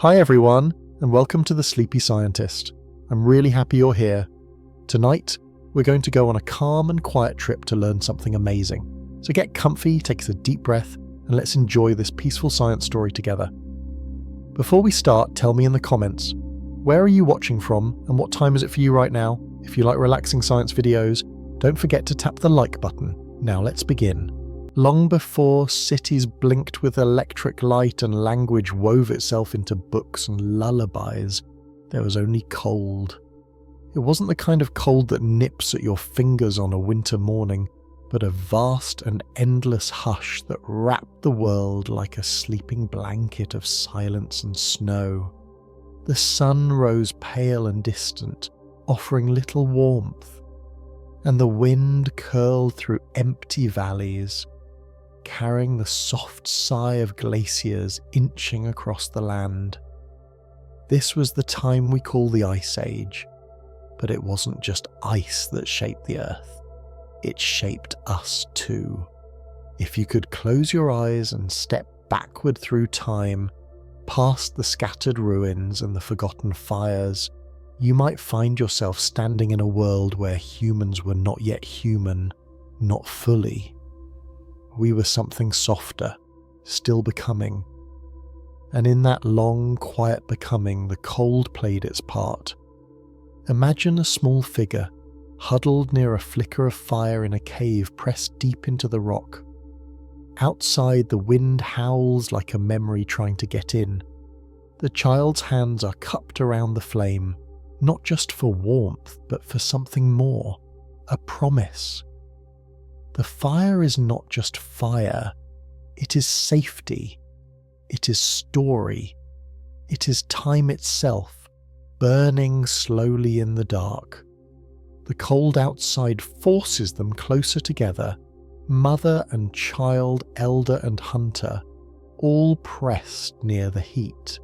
Hi everyone, and welcome to The Sleepy Scientist. I'm really happy you're here. Tonight, we're going to go on a calm and quiet trip to learn something amazing. So get comfy, take a deep breath, and let's enjoy this peaceful science story together. Before we start, tell me in the comments, where are you watching from and what time is it for you right now? If you like relaxing science videos, don't forget to tap the like button. Now let's begin. Long before cities blinked with electric light and language wove itself into books and lullabies, there was only cold. It wasn't the kind of cold that nips at your fingers on a winter morning, but a vast and endless hush that wrapped the world like a sleeping blanket of silence and snow. The sun rose pale and distant, offering little warmth, and the wind curled through empty valleys, carrying the soft sigh of glaciers inching across the land. This was the time we call the Ice Age, but it wasn't just ice that shaped the Earth. It shaped us too. If you could close your eyes and step backward through time, past the scattered ruins and the forgotten fires, you might find yourself standing in a world where humans were not yet human, not fully. We were something softer, still becoming. And in that long, quiet becoming, the cold played its part. Imagine a small figure, huddled near a flicker of fire in a cave pressed deep into the rock. Outside, the wind howls like a memory trying to get in. The child's hands are cupped around the flame, not just for warmth, but for something more, a promise. The fire is not just fire, it is safety, it is story, it is time itself, burning slowly in the dark. The cold outside forces them closer together, mother and child, elder and hunter, all pressed near the heat.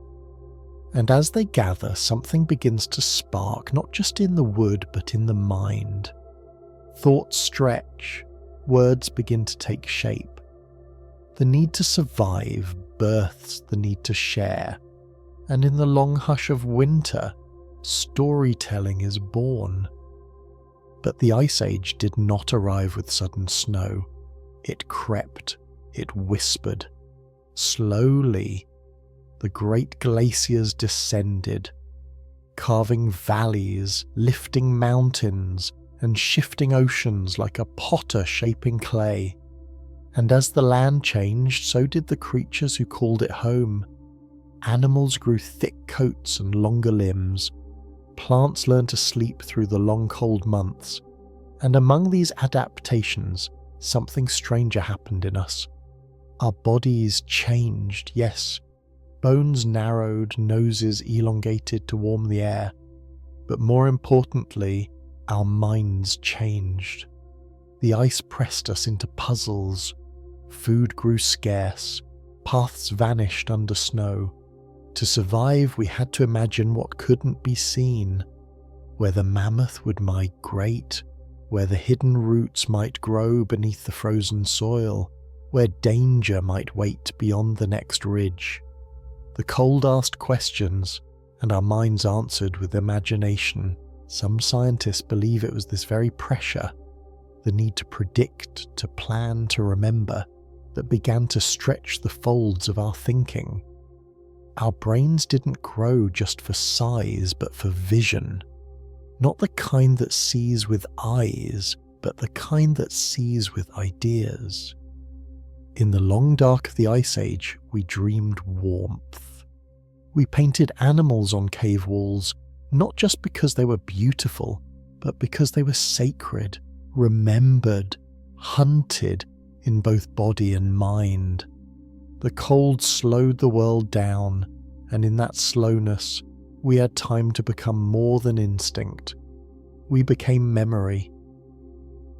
And as they gather, something begins to spark, not just in the wood, but in the mind. Thoughts stretch, words begin to take shape. The need to survive births the need to share, and in the long hush of winter, storytelling is born. But the Ice Age did not arrive with sudden snow. It crept, it whispered. Slowly, the great glaciers descended, carving valleys, lifting mountains, and shifting oceans like a potter shaping clay. And as the land changed, so did the creatures who called it home. Animals grew thick coats and longer limbs. Plants learned to sleep through the long cold months. And among these adaptations, something stranger happened in us. Our bodies changed, yes. Bones narrowed, noses elongated to warm the air. But more importantly, our minds changed. The ice pressed us into puzzles. Food grew scarce. Paths vanished under snow. To survive, we had to imagine what couldn't be seen. Where the mammoth would migrate, where the hidden roots might grow beneath the frozen soil, where danger might wait beyond the next ridge. The cold asked questions, and our minds answered with imagination. Some scientists believe it was this very pressure, the need to predict, to plan, to remember, that began to stretch the folds of our thinking. Our brains didn't grow just for size, but for vision. Not the kind that sees with eyes, but the kind that sees with ideas. In the long dark of the Ice Age, we dreamed warmth. We painted animals on cave walls, not just because they were beautiful, but because they were sacred, remembered, hunted in both body and mind. The cold slowed the world down, and in that slowness, we had time to become more than instinct. We became memory.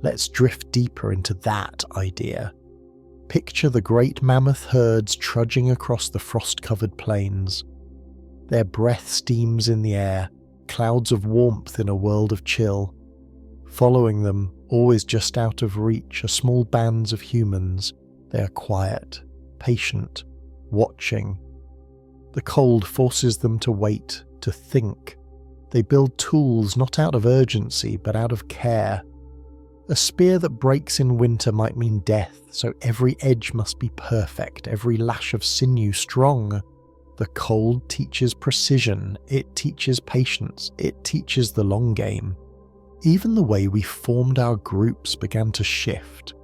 Let's drift deeper into that idea. Picture the great mammoth herds trudging across the frost-covered plains. Their breath steams in the air, clouds of warmth in a world of chill. Following them, always just out of reach, are small bands of humans. They are quiet, patient, watching. The cold forces them to wait, to think. They build tools not out of urgency, but out of care. A spear that breaks in winter might mean death, so every edge must be perfect, every lash of sinew strong. The cold teaches precision, it teaches patience, it teaches the long game. Even the way we formed our groups began to shift.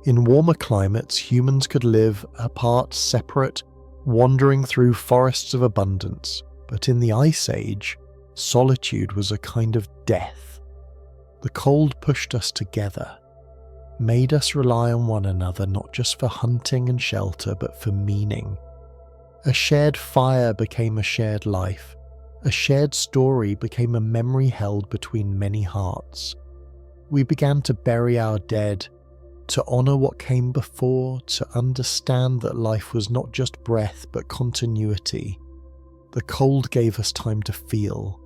In warmer climates, humans could live apart, separate, wandering through forests of abundance, but in the Ice Age, solitude was a kind of death. The cold pushed us together, made us rely on one another not just for hunting and shelter, but for meaning. A shared fire became a shared life. A shared story became a memory held between many hearts. We began to bury our dead, to honour what came before, to understand that life was not just breath but continuity. The cold gave us time to feel.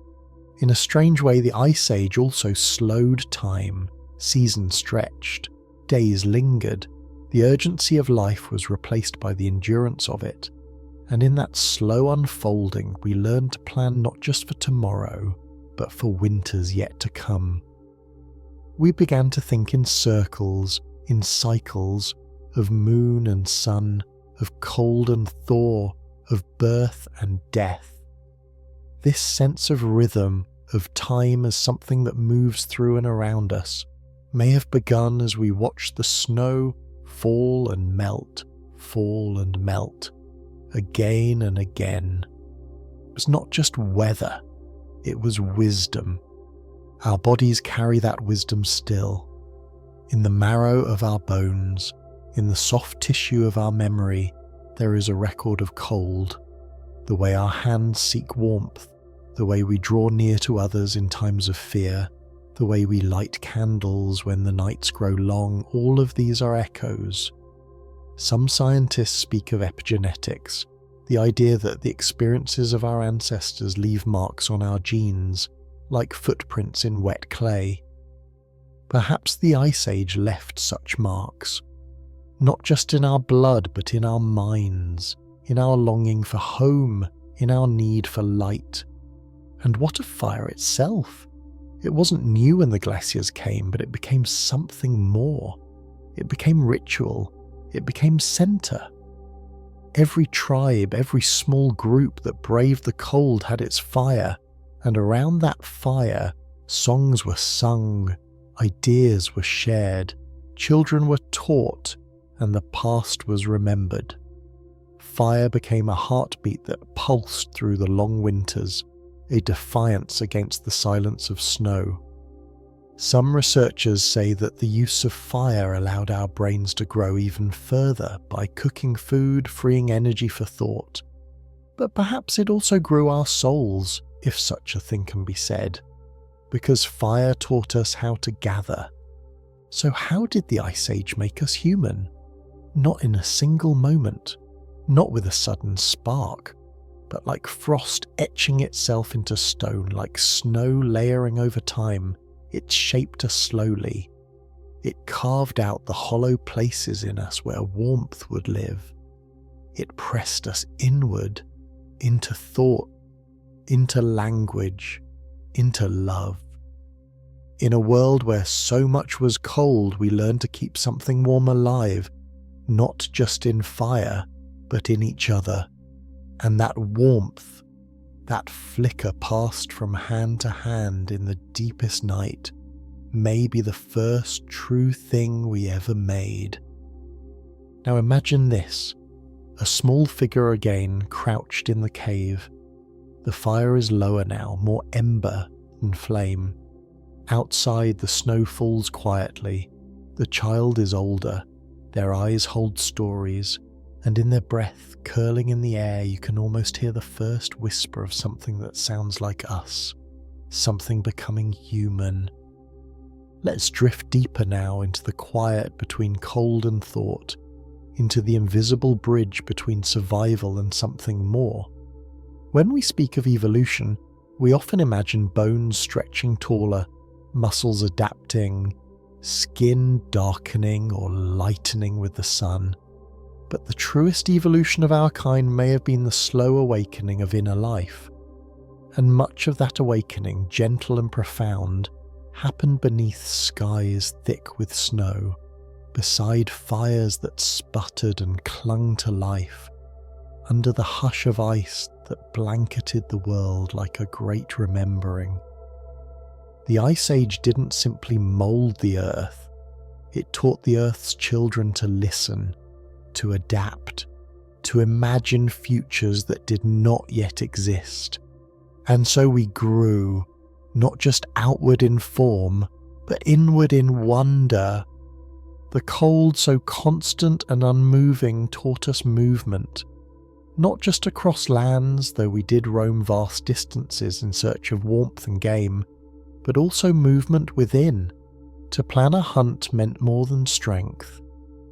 In a strange way, the Ice Age also slowed time. Seasons stretched, days lingered. The urgency of life was replaced by the endurance of it. And in that slow unfolding, we learned to plan not just for tomorrow, but for winters yet to come. We began to think in circles, in cycles, of moon and sun, of cold and thaw, of birth and death. This sense of rhythm, of time as something that moves through and around us, may have begun as we watched the snow fall and melt, again and again. It was not just weather, it was wisdom. Our bodies carry that wisdom still. In the marrow of our bones, in the soft tissue of our memory, there is a record of cold. The way our hands seek warmth, the way we draw near to others in times of fear, the way we light candles when the nights grow long, all of these are echoes. Some scientists speak of epigenetics, the idea that the experiences of our ancestors leave marks on our genes, like footprints in wet clay. Perhaps the Ice Age left such marks, not just in our blood but in our minds, in our longing for home, in our need for light. And what of fire itself? It wasn't new when the glaciers came, but it became something more. It became ritual. It became center. Every tribe, every small group that braved the cold had its fire, and around that fire, songs were sung, ideas were shared, children were taught, and the past was remembered. Fire became a heartbeat that pulsed through the long winters, a defiance against the silence of snow. Some researchers say that the use of fire allowed our brains to grow even further by cooking food, freeing energy for thought. But perhaps it also grew our souls, if such a thing can be said, because fire taught us how to gather. So how did the Ice Age make us human? Not in a single moment, not with a sudden spark, but like frost etching itself into stone, like snow layering over time. It shaped us slowly. It carved out the hollow places in us where warmth would live. It pressed us inward, into thought, into language, into love. In a world where so much was cold, we learned to keep something warm alive, not just in fire, but in each other. And that warmth, that flicker passed from hand to hand in the deepest night, may be the first true thing we ever made. Now imagine this, a small figure again crouched in the cave. The fire is lower now, more ember than flame. Outside the snow falls quietly. The child is older, their eyes hold stories, and in their breath curling in the air you can almost hear the first whisper of something that sounds like us, something becoming human. Let's drift deeper now into the quiet between cold and thought, into the invisible bridge between survival and something more. When we speak of evolution, we often imagine bones stretching taller, muscles adapting, skin darkening or lightening with the sun. But the truest evolution of our kind may have been the slow awakening of inner life. And much of that awakening, gentle and profound, happened beneath skies thick with snow, beside fires that sputtered and clung to life, under the hush of ice that blanketed the world like a great remembering. The Ice Age didn't simply mould the Earth, it taught the Earth's children to listen, to adapt, to imagine futures that did not yet exist. And so we grew, not just outward in form, but inward in wonder. The cold, so constant and unmoving, taught us movement, not just across lands, though we did roam vast distances in search of warmth and game, but also movement within. To plan a hunt meant more than strength.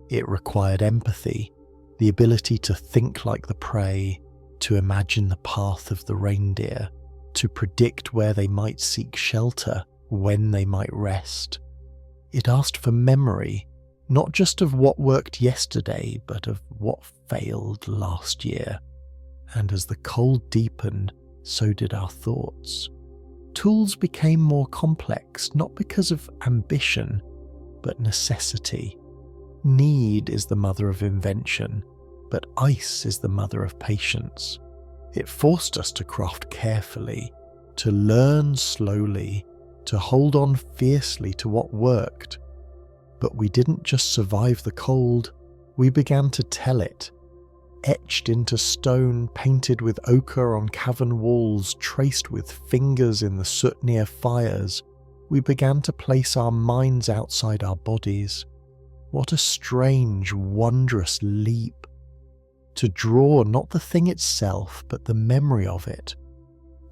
It required empathy, the ability to think like the prey, to imagine the path of the reindeer, to predict where they might seek shelter, when they might rest. It asked for memory, not just of what worked yesterday, but of what failed last year. And as the cold deepened, so did our thoughts. Tools became more complex, not because of ambition, but necessity. Need is the mother of invention, but ice is the mother of patience. It forced us to craft carefully, to learn slowly, to hold on fiercely to what worked. But we didn't just survive the cold, we began to tell it. Etched into stone, painted with ochre on cavern walls, traced with fingers in the soot near fires, we began to place our minds outside our bodies. What a strange, wondrous leap. To draw not the thing itself, but the memory of it.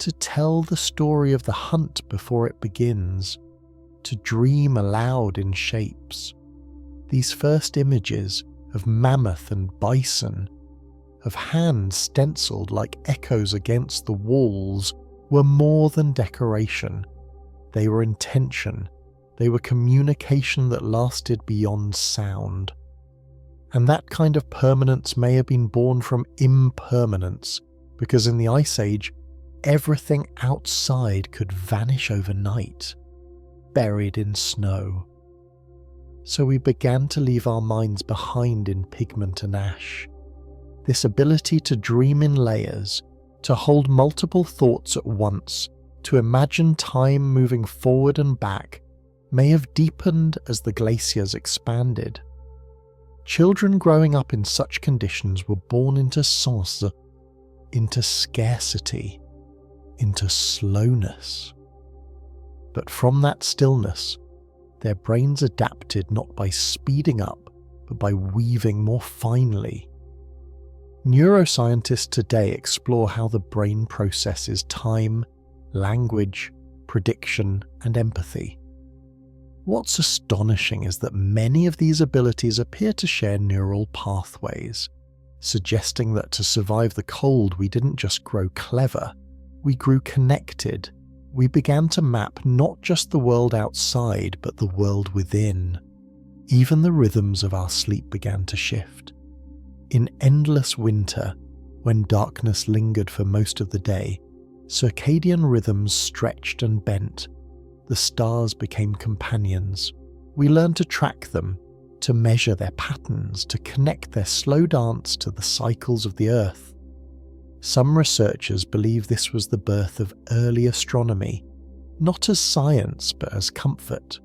To tell the story of the hunt before it begins. To dream aloud in shapes. These first images of mammoth and bison, of hands stenciled like echoes against the walls, were more than decoration. They were intention. They were communication that lasted beyond sound. And that kind of permanence may have been born from impermanence, because in the Ice Age, everything outside could vanish overnight, buried in snow. So we began to leave our minds behind in pigment and ash. This ability to dream in layers, to hold multiple thoughts at once, to imagine time moving forward and back, may have deepened as the glaciers expanded. Children growing up in such conditions were born into sens, into scarcity, into slowness. But from that stillness, their brains adapted not by speeding up, but by weaving more finely. Neuroscientists today explore how the brain processes time, language, prediction, and empathy. What's astonishing is that many of these abilities appear to share neural pathways, suggesting that to survive the cold we didn't just grow clever, we grew connected. We began to map not just the world outside, but the world within. Even the rhythms of our sleep began to shift. In endless winter, when darkness lingered for most of the day, circadian rhythms stretched and bent. The stars became companions. We learned to track them, to measure their patterns, to connect their slow dance to the cycles of the Earth. Some researchers believe this was the birth of early astronomy, not as science but as comfort.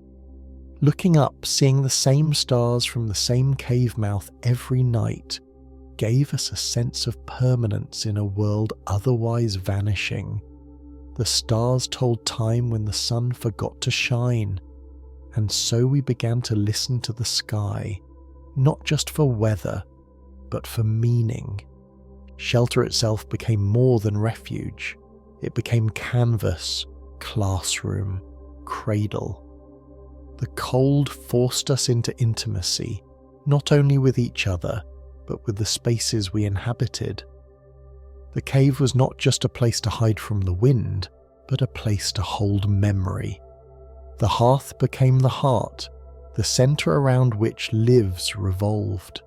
Looking up, seeing the same stars from the same cave mouth every night, gave us a sense of permanence in a world otherwise vanishing. The stars told time when the sun forgot to shine, and so we began to listen to the sky, not just for weather, but for meaning. Shelter itself became more than refuge. It became canvas, classroom, cradle. The cold forced us into intimacy, not only with each other, but with the spaces we inhabited. The cave was not just a place to hide from the wind, but a place to hold memory. The hearth became the heart, the centre around which lives revolved.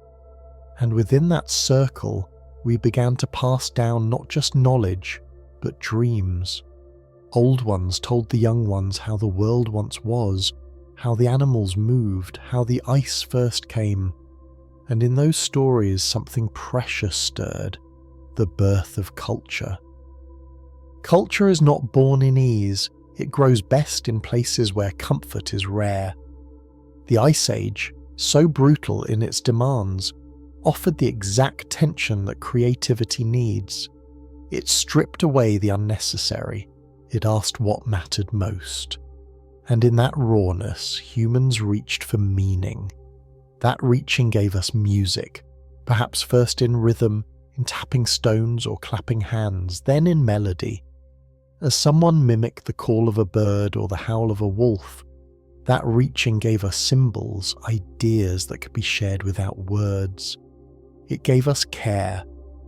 And within that circle, we began to pass down not just knowledge, but dreams. Old ones told the young ones how the world once was, how the animals moved, how the ice first came. And in those stories, something precious stirred, the birth of culture. Culture is not born in ease, it grows best in places where comfort is rare. The Ice Age, so brutal in its demands, offered the exact tension that creativity needs. It stripped away the unnecessary. It asked what mattered most. And in that rawness, humans reached for meaning. That reaching gave us music, perhaps first in rhythm, in tapping stones or clapping hands, then in melody. As someone mimicked the call of a bird or the howl of a wolf, that reaching gave us symbols, ideas that could be shared without words. It gave us care,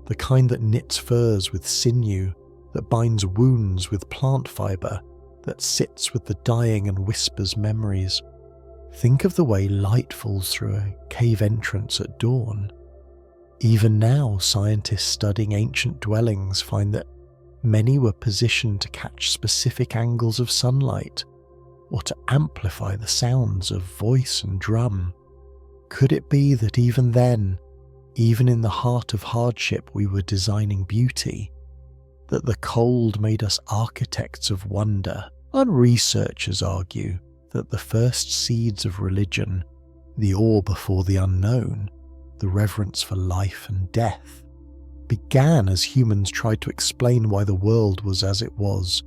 the kind that knits furs with sinew, that binds wounds with plant fibre, that sits with the dying and whispers memories. Think of the way light falls through a cave entrance at dawn. Even now, scientists studying ancient dwellings find that many were positioned to catch specific angles of sunlight, or to amplify the sounds of voice and drum. Could it be that even then, even in the heart of hardship, we were designing beauty? That the cold made us architects of wonder? And researchers argue that the first seeds of religion, the awe before the unknown, the reverence for life and death, began as humans tried to explain why the world was as it was,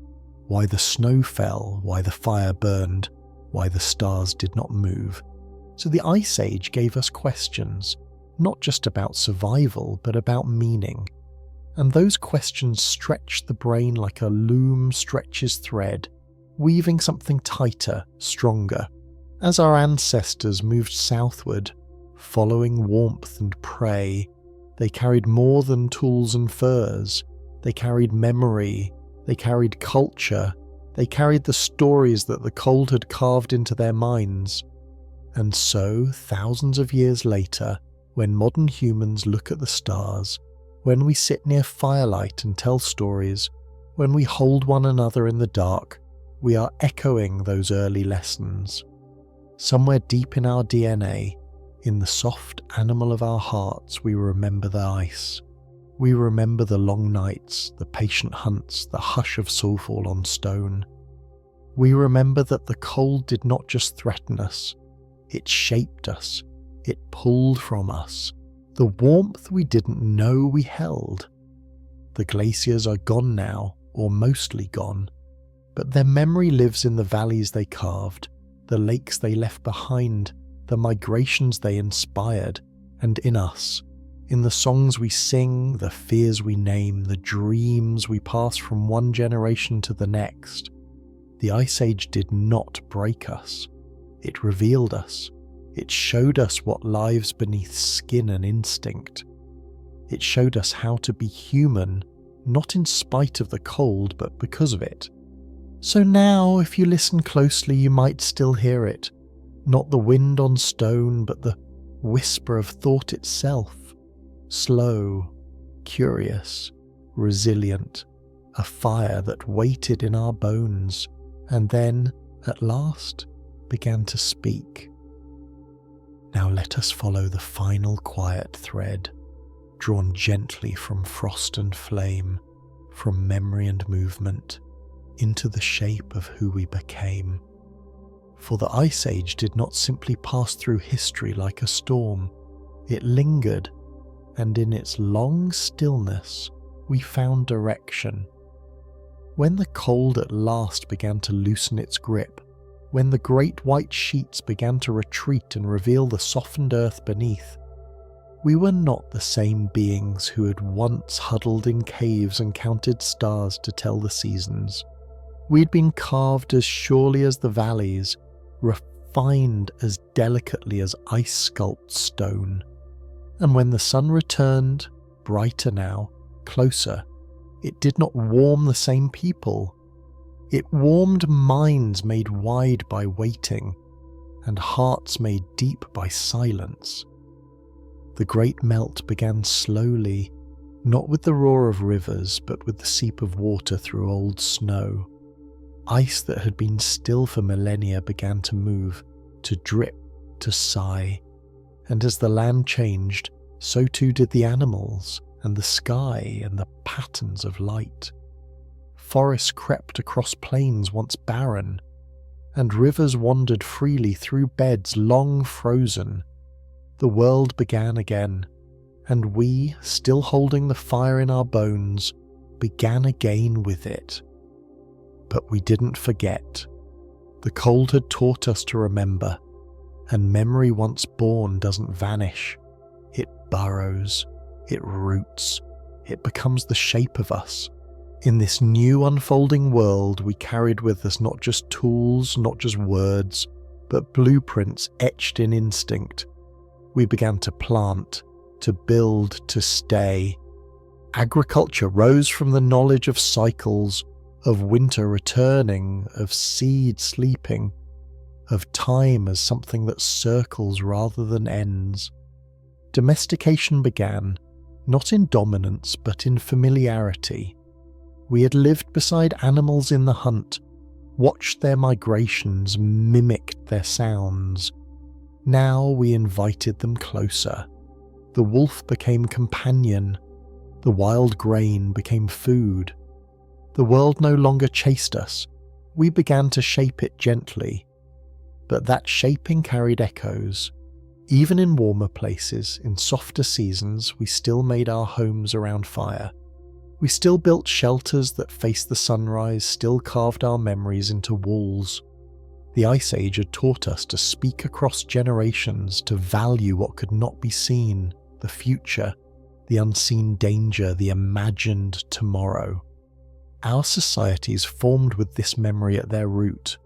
why the snow fell, why the fire burned, why the stars did not move. So the Ice Age gave us questions, not just about survival, but about meaning. And those questions stretched the brain like a loom stretches thread, weaving something tighter, stronger. As our ancestors moved southward, following warmth and prey, they carried more than tools and furs. They carried memory, they carried culture, they carried the stories that the cold had carved into their minds. And so, thousands of years later, when modern humans look at the stars, when we sit near firelight and tell stories, when we hold one another in the dark, we are echoing those early lessons. Somewhere deep in our DNA, in the soft animal of our hearts, we remember the ice. We remember the long nights, the patient hunts, the hush of soulfall on stone. We remember that the cold did not just threaten us, it shaped us, it pulled from us, the warmth we didn't know we held. The glaciers are gone now, or mostly gone, but their memory lives in the valleys they carved, the lakes they left behind, the migrations they inspired, and in us, in the songs we sing, the fears we name, the dreams we pass from one generation to the next. The Ice Age did not break us. It revealed us. It showed us what lives beneath skin and instinct. It showed us how to be human, not in spite of the cold, but because of it. So now, if you listen closely, you might still hear it. Not the wind on stone, but the whisper of thought itself. Slow, curious, resilient, a fire that waited in our bones, and then, at last, began to speak. Now let us follow the final quiet thread, drawn gently from frost and flame, from memory and movement, into the shape of who we became. For the Ice Age did not simply pass through history like a storm. It lingered, and in its long stillness, we found direction. When the cold at last began to loosen its grip, when the great white sheets began to retreat and reveal the softened earth beneath, we were not the same beings who had once huddled in caves and counted stars to tell the seasons. We'd been carved as surely as the valleys, refined as delicately as ice sculpts stone. And when the sun returned, brighter now, closer, it did not warm the same people. It warmed minds made wide by waiting, and hearts made deep by silence. The great melt began slowly, not with the roar of rivers, but with the seep of water through old snow. Ice that had been still for millennia began to move, to drip, to sigh, and as the land changed, so too did the animals, and the sky, and the patterns of light. Forests crept across plains once barren, and rivers wandered freely through beds long frozen. The world began again, and we, still holding the fire in our bones, began again with it. But we didn't forget. The cold had taught us to remember, and memory once born doesn't vanish. It burrows, it roots, it becomes the shape of us. In this new unfolding world, we carried with us not just tools, not just words, but blueprints etched in instinct. We began to plant, to build, to stay. Agriculture rose from the knowledge of cycles, of winter returning, of seed sleeping, of time as something that circles rather than ends. Domestication began, not in dominance but in familiarity. We had lived beside animals in the hunt, watched their migrations, mimicked their sounds. Now we invited them closer. The wolf became companion. The wild grain became food. The world no longer chased us. We began to shape it gently. But that shaping carried echoes. Even in warmer places, in softer seasons, we still made our homes around fire. We still built shelters that faced the sunrise, still carved our memories into walls. The Ice Age had taught us to speak across generations, to value what could not be seen, the future, the unseen danger, the imagined tomorrow. Our societies formed with this memory at their root.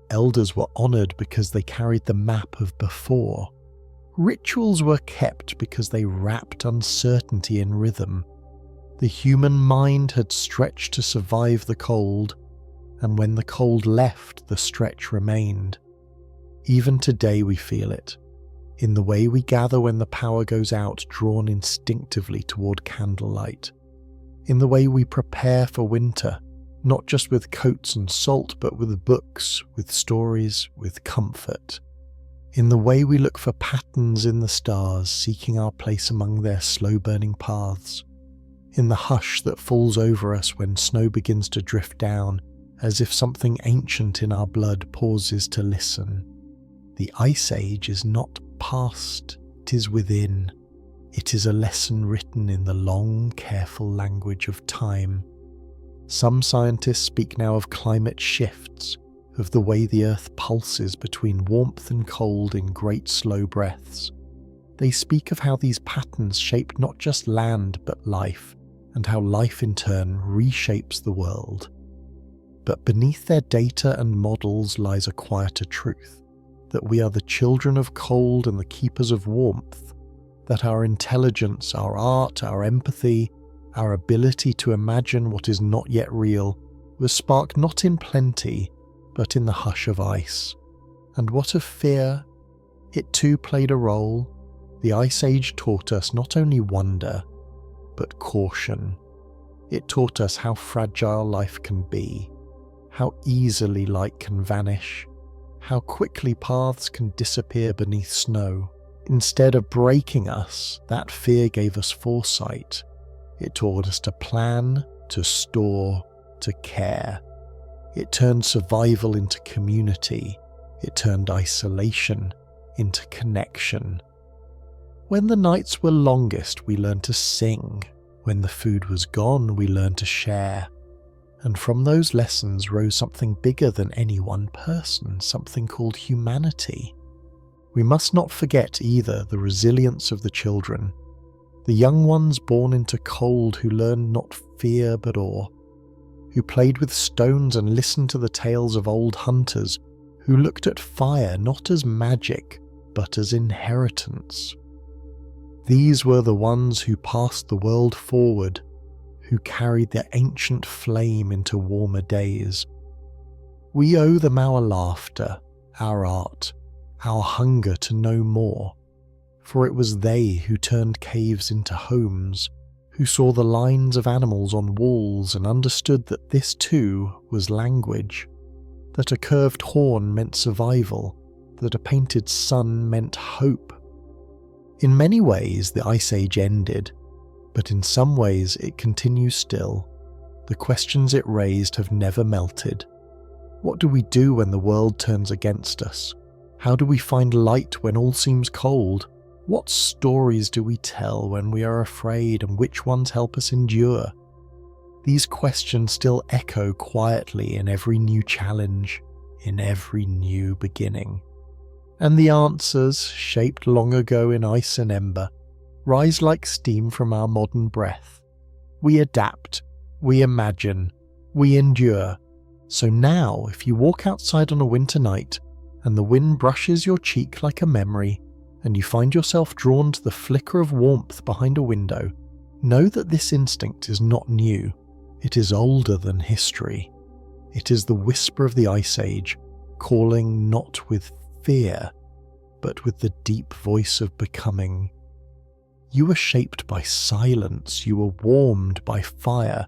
Elders were honoured because they carried the map of before. Rituals were kept because they wrapped uncertainty in rhythm. The human mind had stretched to survive the cold, and when the cold left, the stretch remained. Even today we feel it, in the way we gather when the power goes out, drawn instinctively toward candlelight, in the way we prepare for winter, not just with coats and salt, but with books, with stories, with comfort, in the way we look for patterns in the stars, seeking our place among their slow-burning paths, in the hush that falls over us when snow begins to drift down, as if something ancient in our blood pauses to listen. The Ice Age is not past, it is within. It is a lesson written in the long, careful language of time. Some scientists speak now of climate shifts, of the way the Earth pulses between warmth and cold in great slow breaths. They speak of how these patterns shape not just land but life, and how life in turn reshapes the world. But beneath their data and models lies a quieter truth, that we are the children of cold and the keepers of warmth, that our intelligence, our art, our empathy, our ability to imagine what is not yet real, was sparked not in plenty, but in the hush of ice. And what of fear? It too played a role. The Ice Age taught us not only wonder, but caution. It taught us how fragile life can be, how easily light can vanish, how quickly paths can disappear beneath snow. Instead of breaking us, that fear gave us foresight. It taught us to plan, to store, to care. It turned survival into community. It turned isolation into connection. When the nights were longest, we learned to sing. When the food was gone, we learned to share. And from those lessons rose something bigger than any one person, something called humanity. We must not forget either the resilience of the children, the young ones born into cold who learned not fear but awe, who played with stones and listened to the tales of old hunters, who looked at fire not as magic but as inheritance. These were the ones who passed the world forward, who carried their ancient flame into warmer days. We owe them our laughter, our art, our hunger to know more. For it was they who turned caves into homes, who saw the lines of animals on walls and understood that this too was language, that a curved horn meant survival, that a painted sun meant hope. In many ways the Ice Age ended, but in some ways it continues still. The questions it raised have never melted. What do we do when the world turns against us? How do we find light when all seems cold? What stories do we tell when we are afraid, and which ones help us endure? These questions still echo quietly in every new challenge, in every new beginning. And the answers, shaped long ago in ice and ember, rise like steam from our modern breath. We adapt, we imagine, we endure. So now, if you walk outside on a winter night, and the wind brushes your cheek like a memory, and you find yourself drawn to the flicker of warmth behind a window, know that this instinct is not new. It is older than history. It is the whisper of the Ice Age, calling not with fear, but with the deep voice of becoming. You were shaped by silence, you were warmed by fire,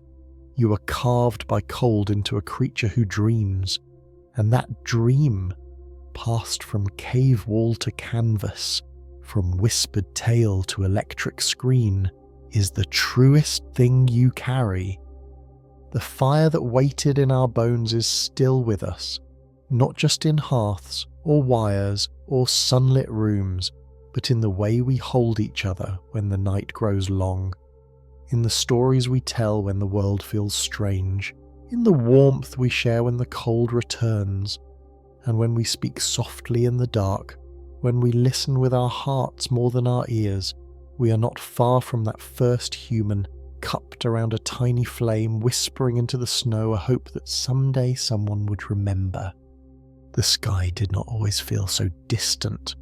you were carved by cold into a creature who dreams, and that dream passed from cave wall to canvas, from whispered tale to electric screen, is the truest thing you carry. The fire that waited in our bones is still with us, not just in hearths or wires or sunlit rooms, but in the way we hold each other when the night grows long, in the stories we tell when the world feels strange, in the warmth we share when the cold returns, and when we speak softly in the dark, when we listen with our hearts more than our ears. We are not far from that first human, cupped around a tiny flame, whispering into the snow a hope that someday someone would remember. The sky did not always feel so distant.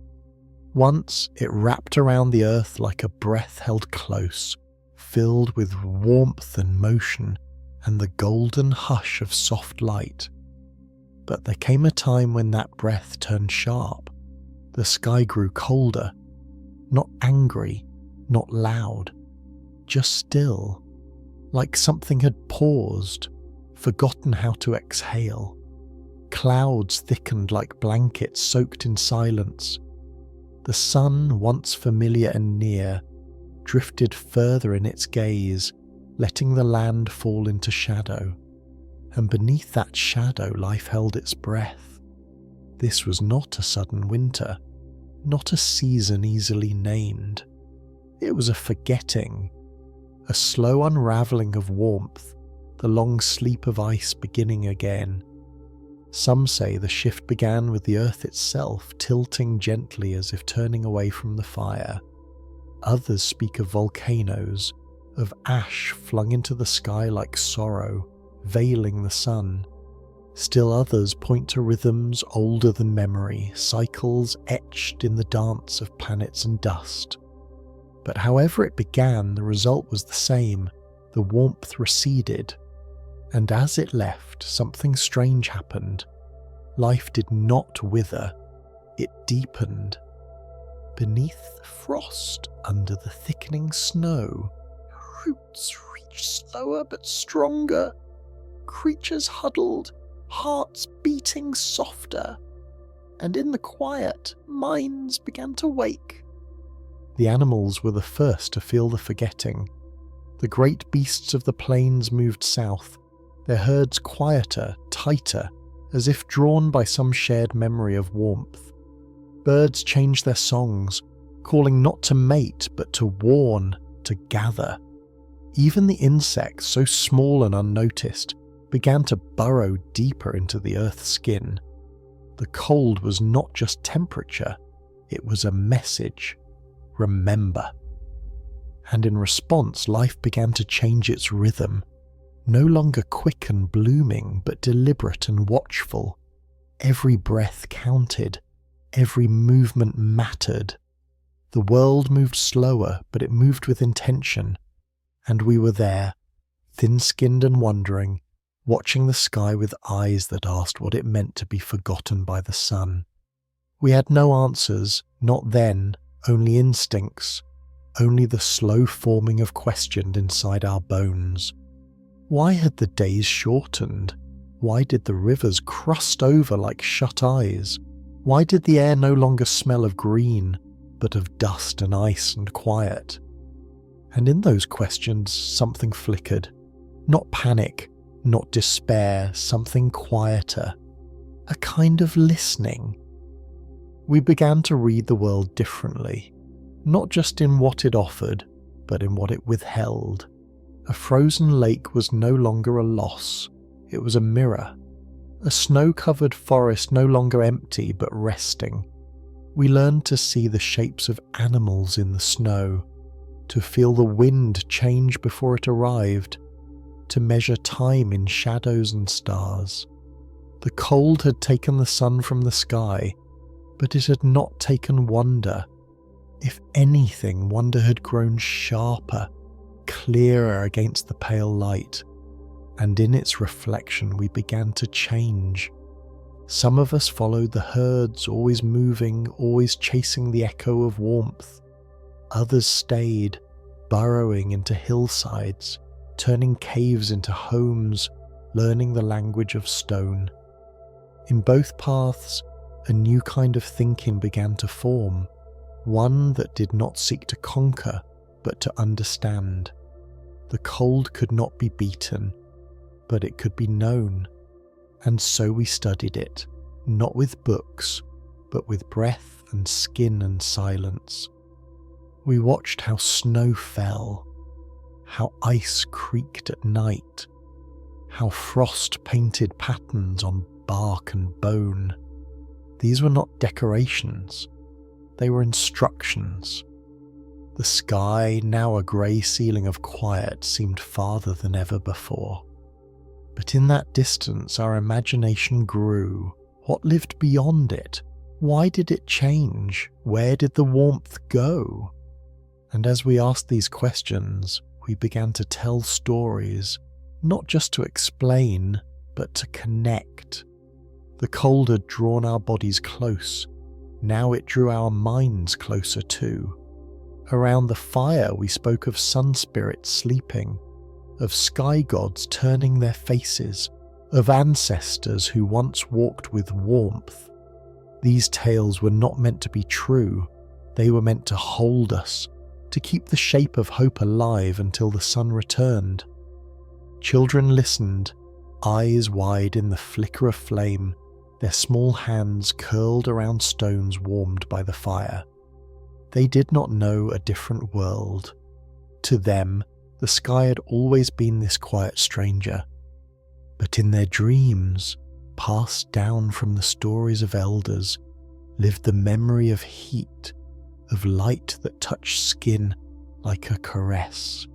Once it wrapped around the earth like a breath held close, filled with warmth and motion and the golden hush of soft light. But there came a time when that breath turned sharp. The sky grew colder, not angry, not loud, just still, like something had paused, forgotten how to exhale. Clouds thickened like blankets soaked in silence. The sun, once familiar and near, drifted further in its gaze, letting the land fall into shadow. And beneath that shadow life held its breath. This was not a sudden winter, not a season easily named. It was a forgetting, a slow unravelling of warmth, the long sleep of ice beginning again. Some say the shift began with the earth itself tilting gently as if turning away from the fire. Others speak of volcanoes, of ash flung into the sky like sorrow, veiling the sun. Still others point to rhythms older than memory, cycles etched in the dance of planets and dust. But however it began, the result was the same. The warmth receded, and as it left, something strange happened. Life did not wither, it deepened. Beneath the frost, under the thickening snow, roots reached slower but stronger. Creatures huddled, hearts beating softer, and in the quiet, minds began to wake. The animals were the first to feel the forgetting. The great beasts of the plains moved south, their herds quieter, tighter, as if drawn by some shared memory of warmth. Birds changed their songs, calling not to mate but to warn, to gather. Even the insects, so small and unnoticed, began to burrow deeper into the earth's skin. The cold was not just temperature, it was a message. Remember. And in response, life began to change its rhythm, no longer quick and blooming, but deliberate and watchful. Every breath counted, every movement mattered. The world moved slower, but it moved with intention, and we were there, thin-skinned and wondering, watching the sky with eyes that asked what it meant to be forgotten by the sun. We had no answers, not then, only instincts, only the slow forming of question inside our bones. Why had the days shortened? Why did the rivers crust over like shut eyes? Why did the air no longer smell of green, but of dust and ice and quiet? And in those questions, something flickered. Not panic, not despair, something quieter. A kind of listening. We began to read the world differently, not just in what it offered, but in what it withheld. A frozen lake was no longer a loss, it was a mirror. A snow-covered forest no longer empty but resting. We learned to see the shapes of animals in the snow, to feel the wind change before it arrived, to measure time in shadows and stars. The cold had taken the sun from the sky, but it had not taken wonder. If anything, wonder had grown sharper, clearer against the pale light, and in its reflection we began to change. Some of us followed the herds, always moving, always chasing the echo of warmth. Others stayed, burrowing into hillsides, turning caves into homes, learning the language of stone. In both paths, a new kind of thinking began to form, one that did not seek to conquer, but to understand. The cold could not be beaten, but it could be known. And so we studied it, not with books, but with breath and skin and silence. We watched how snow fell, how ice creaked at night, how frost painted patterns on bark and bone. These were not decorations, they were instructions. The sky, now a grey ceiling of quiet, seemed farther than ever before. But in that distance our imagination grew. What lived beyond it? Why did it change? Where did the warmth go? And as we asked these questions, we began to tell stories, not just to explain, but to connect. The cold had drawn our bodies close. Now it drew our minds closer too. Around the fire we spoke of sun spirits sleeping, of sky gods turning their faces, of ancestors who once walked with warmth. These tales were not meant to be true, they were meant to hold us, to keep the shape of hope alive until the sun returned. Children listened, eyes wide in the flicker of flame, their small hands curled around stones warmed by the fire. They did not know a different world. To them, the sky had always been this quiet stranger. But in their dreams, passed down from the stories of elders, lived the memory of heat, of light that touched skin like a caress.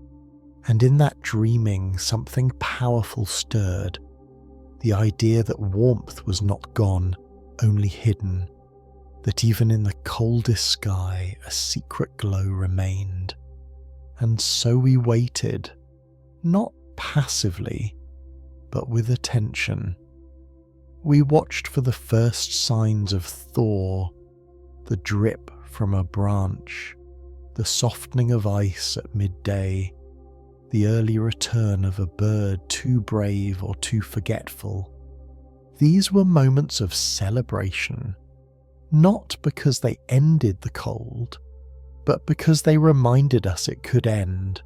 And in that dreaming, something powerful stirred. The idea that warmth was not gone, only hidden. That even in the coldest sky, a secret glow remained. And so we waited, not passively, but with attention. We watched for the first signs of thaw, the drip from a branch, the softening of ice at midday, the early return of a bird too brave or too forgetful. These were moments of celebration, not because they ended the cold, but because they reminded us it could end.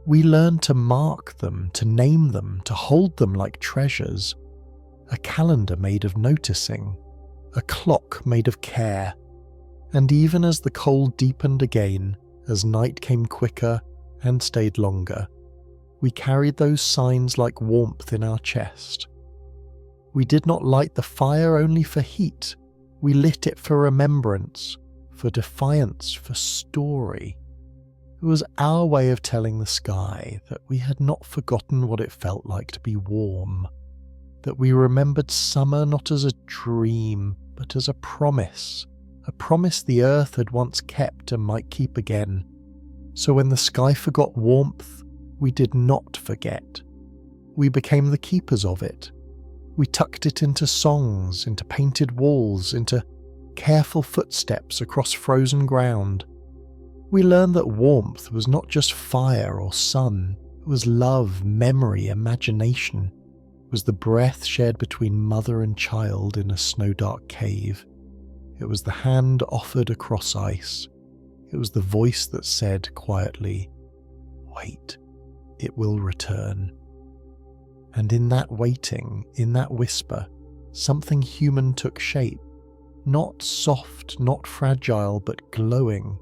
We learned to mark them, to name them, to hold them like treasures. A calendar made of noticing, a clock made of care. And even as the cold deepened again, as night came quicker and stayed longer, we carried those signs like warmth in our chest. We did not light the fire only for heat, we lit it for remembrance, for defiance, for story. It was our way of telling the sky that we had not forgotten what it felt like to be warm, that we remembered summer not as a dream, but as a promise the earth had once kept and might keep again. So when the sky forgot warmth, we did not forget. We became the keepers of it. We tucked it into songs, into painted walls, into careful footsteps across frozen ground. We learn that warmth was not just fire or sun, it was love, memory, imagination. It was the breath shared between mother and child in a snow-dark cave. It was the hand offered across ice. It was the voice that said quietly, "Wait, it will return." And in that waiting, in that whisper, something human took shape. Not soft, not fragile, but glowing,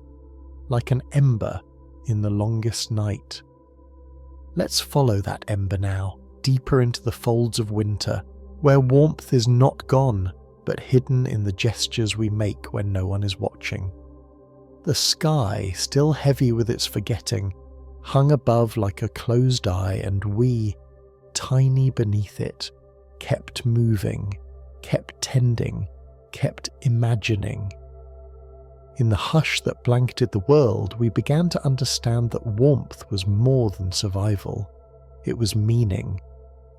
like an ember in the longest night. Let's follow that ember now, deeper into the folds of winter, where warmth is not gone, but hidden in the gestures we make when no one is watching. The sky, still heavy with its forgetting, hung above like a closed eye, and we, tiny beneath it, kept moving, kept tending, kept imagining. In the hush that blanketed the world, we began to understand that warmth was more than survival. It was meaning.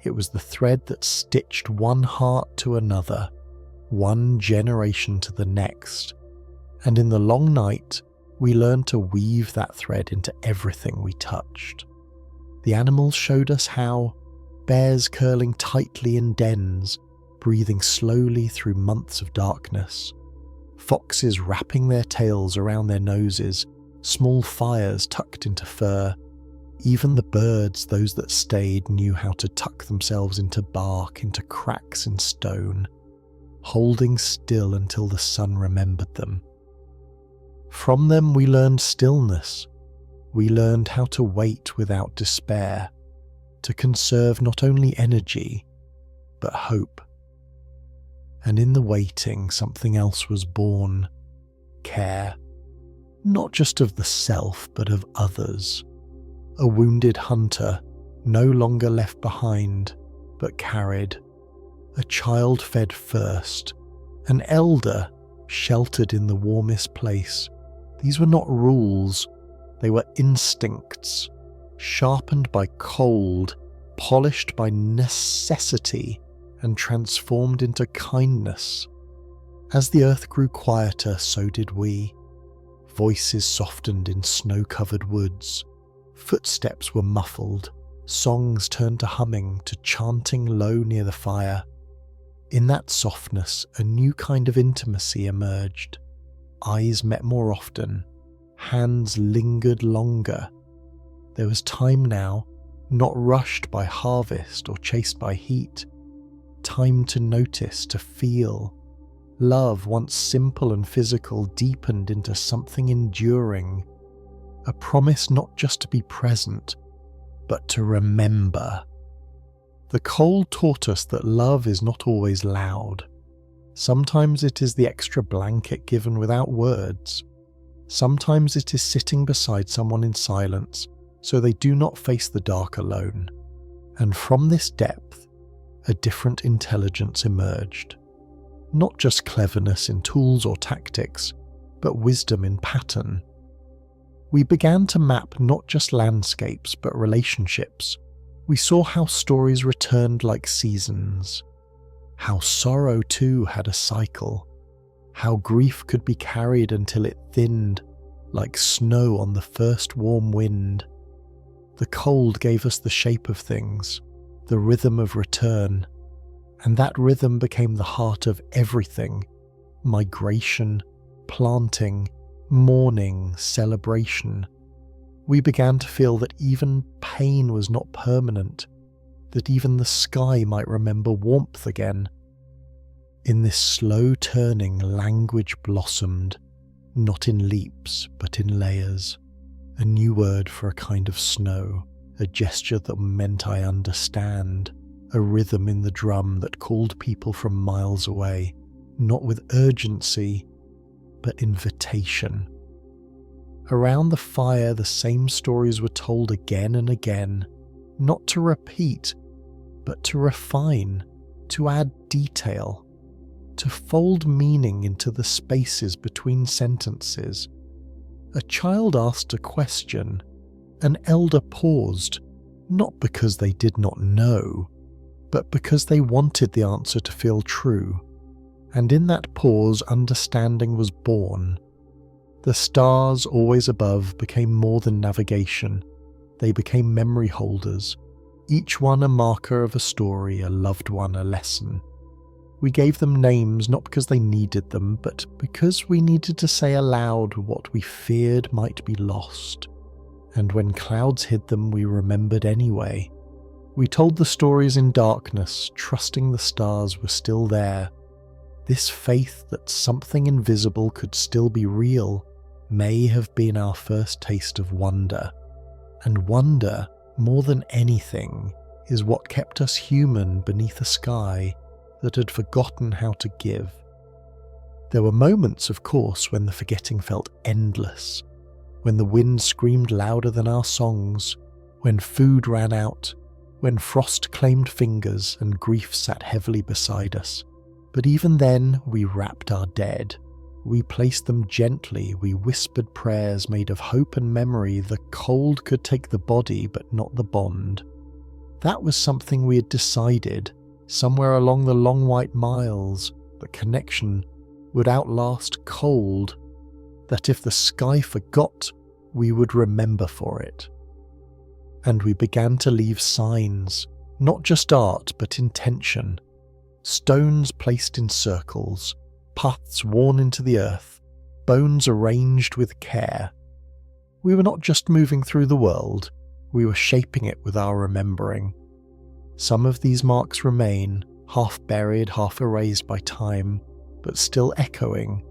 It was the thread that stitched one heart to another, one generation to the next. And in the long night, we learned to weave that thread into everything we touched. The animals showed us how, bears curling tightly in dens, breathing slowly through months of darkness, foxes wrapping their tails around their noses, small fires tucked into fur. Even the birds, those that stayed, knew how to tuck themselves into bark, into cracks in stone, holding still until the sun remembered them. From them we learned stillness. We learned how to wait without despair, to conserve not only energy, but hope. And in the waiting, something else was born. Care. Not just of the self, but of others. A wounded hunter, no longer left behind, but carried. A child fed first. An elder, sheltered in the warmest place. These were not rules. They were instincts, sharpened by cold, polished by necessity, and transformed into kindness. As the earth grew quieter, so did we. Voices softened in snow-covered woods. Footsteps were muffled. Songs turned to humming, to chanting low near the fire. In that softness, a new kind of intimacy emerged. Eyes met more often. Hands lingered longer. There was time now, not rushed by harvest or chased by heat. Time to notice, to feel. Love, once simple and physical, deepened into something enduring. A promise not just to be present, but to remember. The cold taught us that love is not always loud. Sometimes it is the extra blanket given without words. Sometimes it is sitting beside someone in silence, so they do not face the dark alone. And from this depth, a different intelligence emerged. Not just cleverness in tools or tactics, but wisdom in pattern. We began to map not just landscapes, but relationships. We saw how stories returned like seasons. How sorrow too had a cycle. How grief could be carried until it thinned, like snow on the first warm wind. The cold gave us the shape of things, the rhythm of return, and that rhythm became the heart of everything: migration, planting, mourning, celebration. We began to feel that even pain was not permanent, that even the sky might remember warmth again. In this slow turning, language blossomed, not in leaps, but in layers. A new word for a kind of snow, a gesture that meant I understand, a rhythm in the drum that called people from miles away, not with urgency, but invitation. Around the fire, the same stories were told again and again, not to repeat, but to refine, to add detail, to fold meaning into the spaces between sentences. A child asked a question. An elder paused, not because they did not know, but because they wanted the answer to feel true. And in that pause, understanding was born. The stars always above became more than navigation. They became memory holders, each one a marker of a story, a loved one, a lesson. We gave them names not because they needed them, but because we needed to say aloud what we feared might be lost. And when clouds hid them, we remembered anyway. We told the stories in darkness, trusting the stars were still there. This faith that something invisible could still be real may have been our first taste of wonder. And wonder, more than anything, is what kept us human beneath a sky that had forgotten how to give. There were moments, of course, when the forgetting felt endless, when the wind screamed louder than our songs, when food ran out, when frost claimed fingers and grief sat heavily beside us. But even then, we wrapped our dead. We placed them gently, we whispered prayers made of hope and memory. The cold could take the body, but not the bond. That was something we had decided, somewhere along the long white miles, that connection would outlast cold, that if the sky forgot, we would remember for it. And we began to leave signs, not just art, but intention. Stones placed in circles, paths worn into the earth, bones arranged with care. We were not just moving through the world, we were shaping it with our remembering. Some of these marks remain, half buried, half erased by time, but still echoing,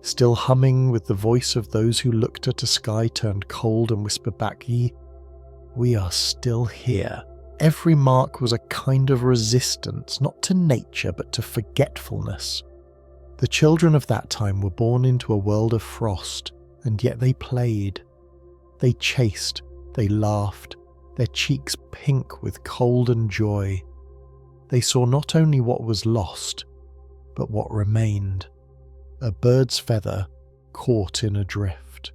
still humming with the voice of those who looked at a sky turned cold and whispered back, "We are still here." Every mark was a kind of resistance, not to nature, but to forgetfulness. The children of that time were born into a world of frost, and yet they played. They chased, they laughed, their cheeks pink with cold and joy. They saw not only what was lost, but what remained. A bird's feather caught in a drift,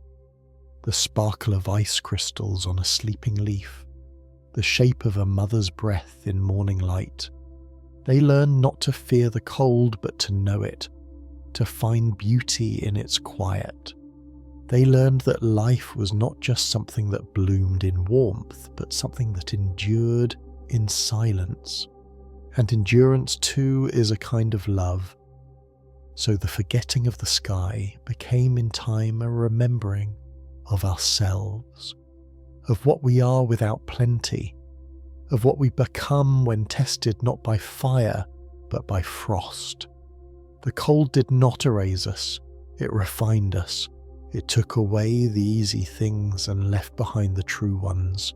the sparkle of ice crystals on a sleeping leaf, the shape of a mother's breath in morning light. They learned not to fear the cold, but to know it, to find beauty in its quiet. They learned that life was not just something that bloomed in warmth, but something that endured in silence. And endurance too is a kind of love. So the forgetting of the sky became in time a remembering of ourselves, of what we are without plenty, of what we become when tested not by fire, but by frost. The cold did not erase us, it refined us. It took away the easy things and left behind the true ones.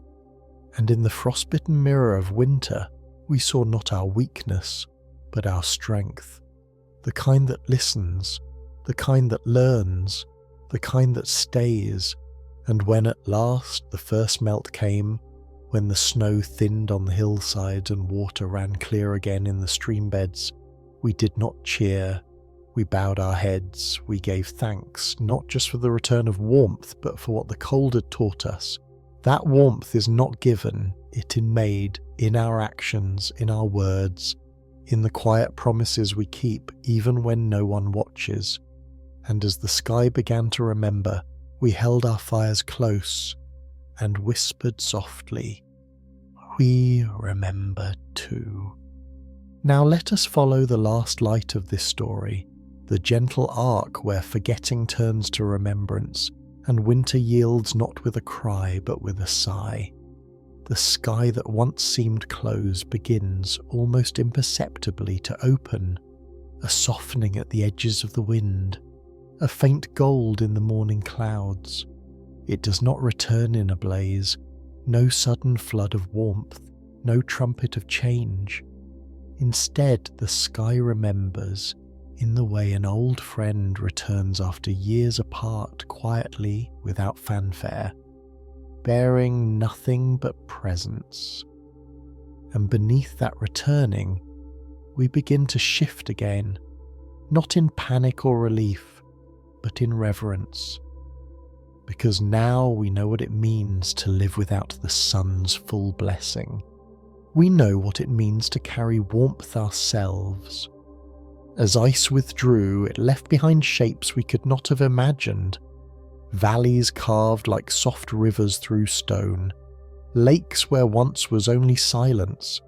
And in the frostbitten mirror of winter, we saw not our weakness, but our strength. The kind that listens, the kind that learns, the kind that stays. And when at last the first melt came, when the snow thinned on the hillsides and water ran clear again in the stream beds, we did not cheer. We bowed our heads, we gave thanks, not just for the return of warmth, but for what the cold had taught us. That warmth is not given, it is made in our actions, in our words, in the quiet promises we keep even when no one watches. And as the sky began to remember, we held our fires close and whispered softly, "We remember too." Now let us follow the last light of this story, the gentle arc where forgetting turns to remembrance, and winter yields not with a cry but with a sigh. The sky that once seemed closed begins almost imperceptibly to open, a softening at the edges of the wind, a faint gold in the morning clouds. It does not return in a blaze, no sudden flood of warmth, no trumpet of change. Instead, the sky remembers, in the way an old friend returns after years apart, quietly, without fanfare, bearing nothing but presence. And beneath that returning, we begin to shift again, not in panic or relief, but in reverence. Because now we know what it means to live without the sun's full blessing. We know what it means to carry warmth ourselves. As ice withdrew, it left behind shapes we could not have imagined. Valleys carved like soft rivers through stone, lakes where once was only silence,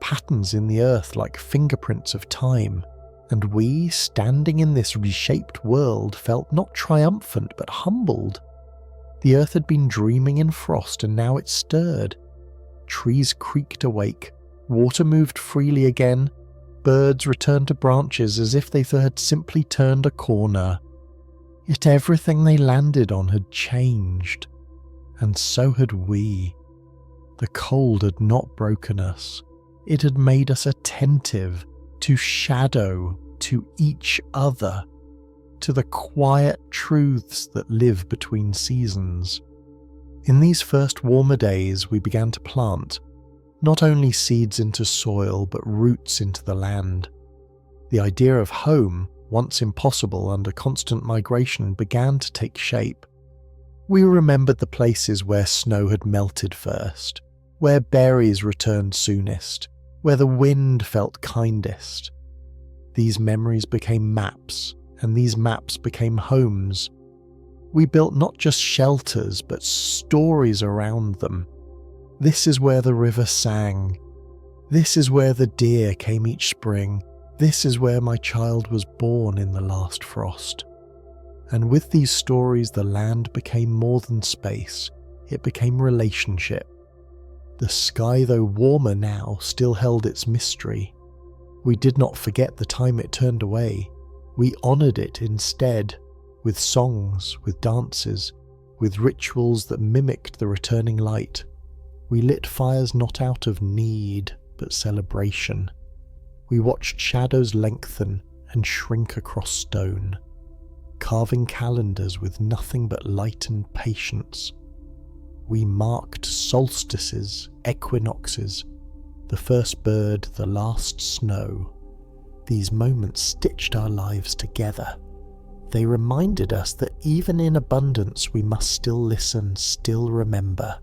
patterns in the earth like fingerprints of time, and we, standing in this reshaped world, felt not triumphant but humbled. The earth had been dreaming in frost and now it stirred. Trees creaked awake, water moved freely again, birds returned to branches as if they had simply turned a corner. Yet everything they landed on had changed, and so had we. The cold had not broken us. It had made us attentive to shadow, to each other, to the quiet truths that live between seasons. In these first warmer days, we began to plant, not only seeds into soil, but roots into the land. The idea of home, once impossible under constant migration, began to take shape. We remembered the places where snow had melted first, where berries returned soonest, where the wind felt kindest. These memories became maps, and these maps became homes. We built not just shelters, but stories around them. This is where the river sang. This is where the deer came each spring. This is where my child was born in the last frost. And with these stories, the land became more than space. It became relationship. The sky, though warmer now, still held its mystery. We did not forget the time it turned away. We honoured it instead, with songs, with dances, with rituals that mimicked the returning light. We lit fires not out of need, but celebration. We watched shadows lengthen and shrink across stone, carving calendars with nothing but light and patience. We marked solstices, equinoxes, the first bird, the last snow. These moments stitched our lives together. They reminded us that even in abundance we must still listen, still remember.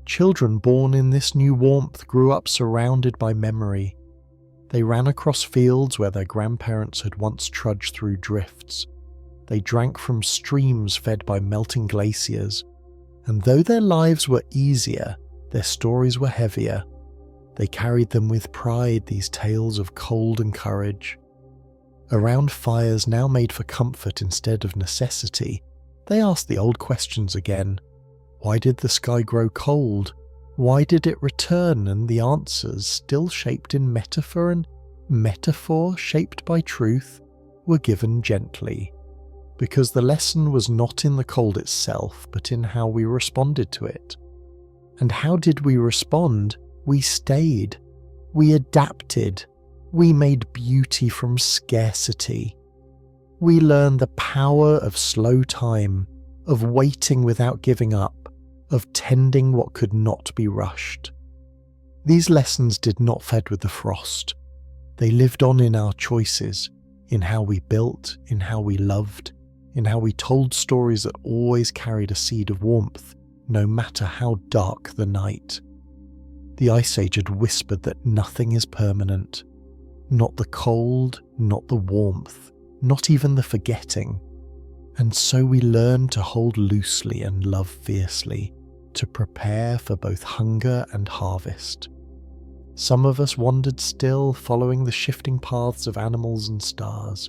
Children born in this new warmth grew up surrounded by memory. They ran across fields where their grandparents had once trudged through drifts. They drank from streams fed by melting glaciers. And though their lives were easier, their stories were heavier. They carried them with pride, these tales of cold and courage. Around fires now made for comfort instead of necessity, they asked the old questions again. Why did the sky grow cold? Why did it return? And the answers, still shaped in metaphor and metaphor shaped by truth, were given gently. Because the lesson was not in the cold itself, but in how we responded to it. And how did we respond? We stayed. We adapted. We made beauty from scarcity. We learned the power of slow time, of waiting without giving up, of tending what could not be rushed. These lessons did not fade with the frost. They lived on in our choices, in how we built, in how we loved, in how we told stories that always carried a seed of warmth, no matter how dark the night. The Ice Age had whispered that nothing is permanent. Not the cold, not the warmth, not even the forgetting. And so we learned to hold loosely and love fiercely, to prepare for both hunger and harvest. Some of us wandered still, following the shifting paths of animals and stars,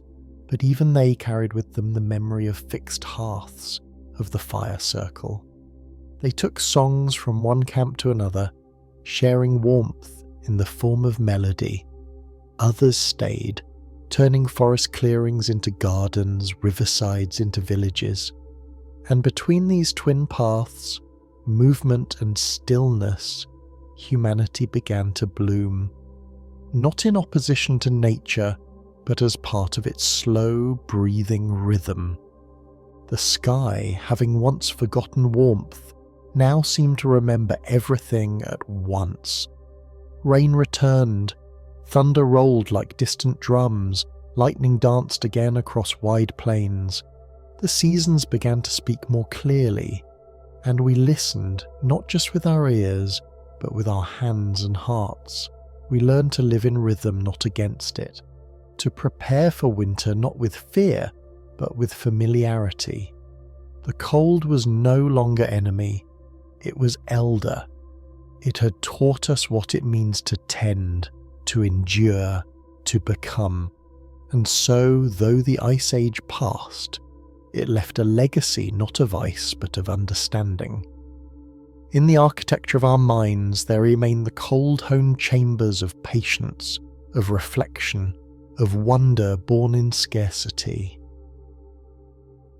but even they carried with them the memory of fixed hearths, of the fire circle. They took songs from one camp to another, sharing warmth in the form of melody. Others stayed, turning forest clearings into gardens, riversides into villages. And between these twin paths, movement and stillness, humanity began to bloom. Not in opposition to nature, but as part of its slow, breathing rhythm. The sky, having once forgotten warmth, now seemed to remember everything at once. Rain returned, thunder rolled like distant drums, lightning danced again across wide plains. The seasons began to speak more clearly, and we listened, not just with our ears, but with our hands and hearts. We learned to live in rhythm, not against it, to prepare for winter not with fear, but with familiarity. The cold was no longer enemy, it was elder. It had taught us what it means to tend, to endure, to become. And so, though the Ice Age passed, it left a legacy not of ice but of understanding. In the architecture of our minds there remain the cold-honed chambers of patience, of reflection, of wonder born in scarcity.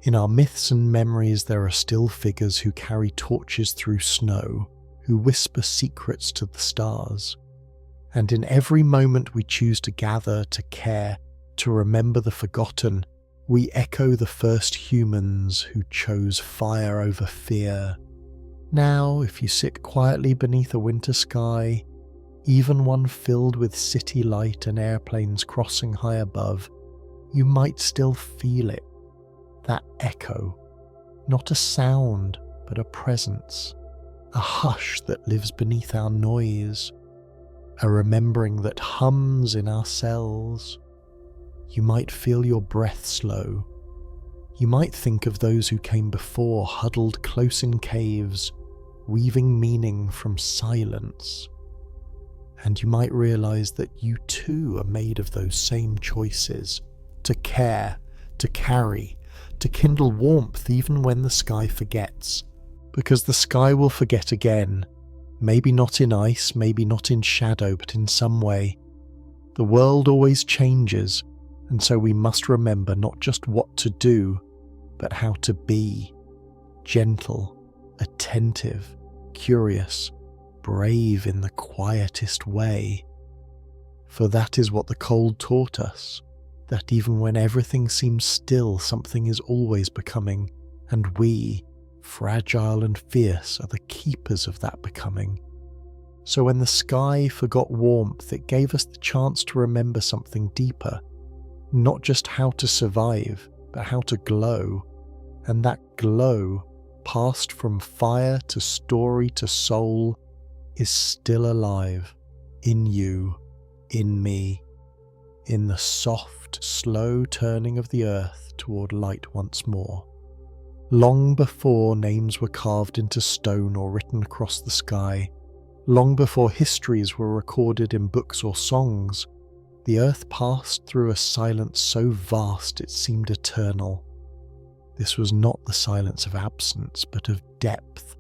In our myths and memories there are still figures who carry torches through snow, who whisper secrets to the stars. And in every moment we choose to gather, to care, to remember the forgotten, we echo the first humans who chose fire over fear. Now, if you sit quietly beneath a winter sky, even one filled with city light and airplanes crossing high above, you might still feel it, that echo, not a sound, but a presence, a hush that lives beneath our noise, a remembering that hums in our cells. You might feel your breath slow. You might think of those who came before, huddled close in caves, weaving meaning from silence. And you might realize that you too are made of those same choices, to care, to carry, to kindle warmth even when the sky forgets, because the sky will forget again, maybe not in ice, maybe not in shadow, but in some way. The world always changes, and so we must remember not just what to do, but how to be, gentle, attentive, curious, brave in the quietest way. For that is what the cold taught us, that even when everything seems still, something is always becoming, and we, fragile and fierce, are the keepers of that becoming. So when the sky forgot warmth, it gave us the chance to remember something deeper, not just how to survive, but how to glow. And that glow, passed from fire to story to soul, is still alive, in you, in me, in the soft, slow turning of the earth toward light once more. Long before names were carved into stone or written across the sky, long before histories were recorded in books or songs, the earth passed through a silence so vast it seemed eternal. This was not the silence of absence, but of depth,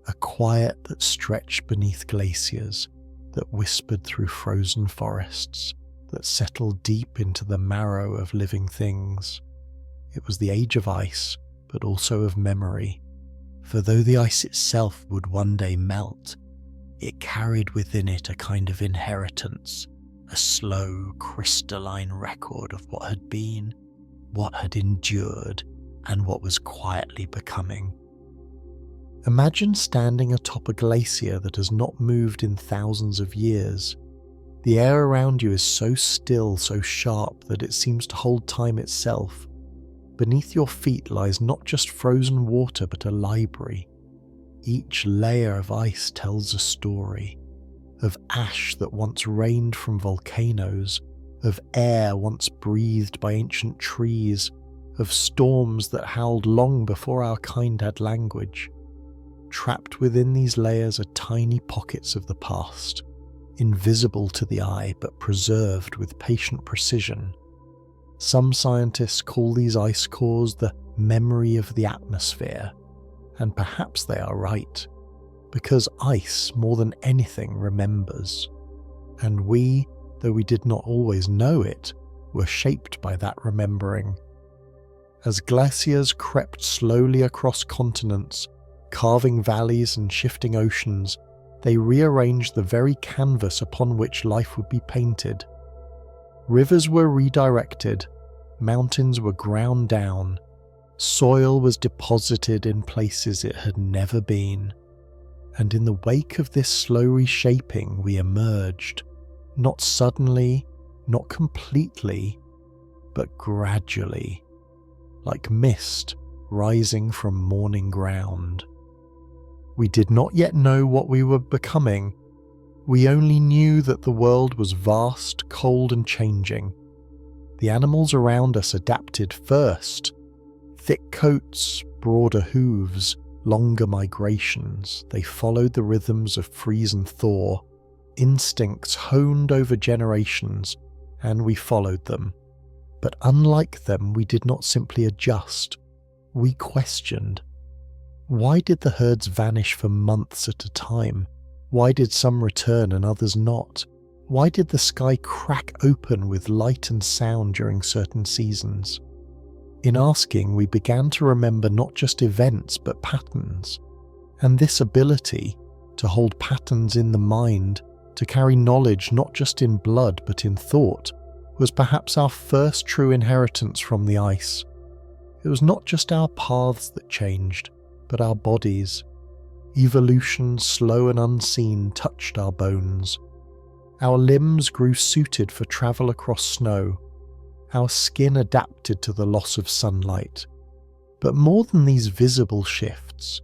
a quiet that stretched beneath glaciers, that whispered through frozen forests, that settled deep into the marrow of living things. It was the age of ice, but also of memory, for though the ice itself would one day melt, it carried within it a kind of inheritance, a slow, crystalline record of what had been, what had endured, and what was quietly becoming. Imagine standing atop a glacier that has not moved in thousands of years. The air around you is so still, so sharp, that it seems to hold time itself. Beneath your feet lies not just frozen water, but a library. Each layer of ice tells a story, of ash that once rained from volcanoes, of air once breathed by ancient trees, of storms that howled long before our kind had language. Trapped within these layers are tiny pockets of the past, invisible to the eye but preserved with patient precision. Some scientists call these ice cores the memory of the atmosphere, and perhaps they are right, because ice, more than anything, remembers. And we, though we did not always know it, were shaped by that remembering. As glaciers crept slowly across continents, carving valleys and shifting oceans, they rearranged the very canvas upon which life would be painted. Rivers were redirected, mountains were ground down, soil was deposited in places it had never been. And in the wake of this slow reshaping we emerged, not suddenly, not completely, but gradually, like mist rising from morning ground. We did not yet know what we were becoming. We only knew that the world was vast, cold and changing, The animals around us adapted first. Thick coats, broader hooves, longer migrations, they followed the rhythms of freeze and thaw. Instincts honed over generations, and we followed them. But unlike them, we did not simply adjust. We questioned. Why did the herds vanish for months at a time? Why did some return and others not? Why did the sky crack open with light and sound during certain seasons? In asking, we began to remember not just events but patterns. And this ability to hold patterns in the mind, to carry knowledge not just in blood but in thought, was perhaps our first true inheritance from the ice. It was not just our paths that changed, but our bodies. Evolution, slow and unseen, touched our bones. Our limbs grew suited for travel across snow. Our skin adapted to the loss of sunlight. But more than these visible shifts,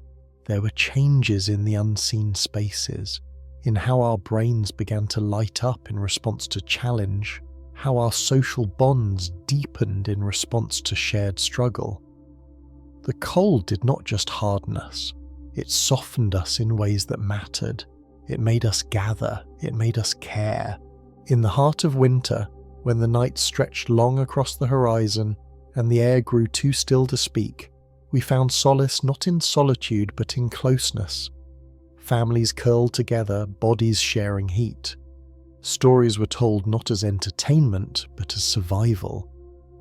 there were changes in the unseen spaces, in how our brains began to light up in response to challenge, how our social bonds deepened in response to shared struggle. The cold did not just harden us, it softened us in ways that mattered. It made us gather, it made us care. In the heart of winter, when the night stretched long across the horizon and the air grew too still to speak, we found solace not in solitude but in closeness. Families curled together, bodies sharing heat. Stories were told not as entertainment but as survival,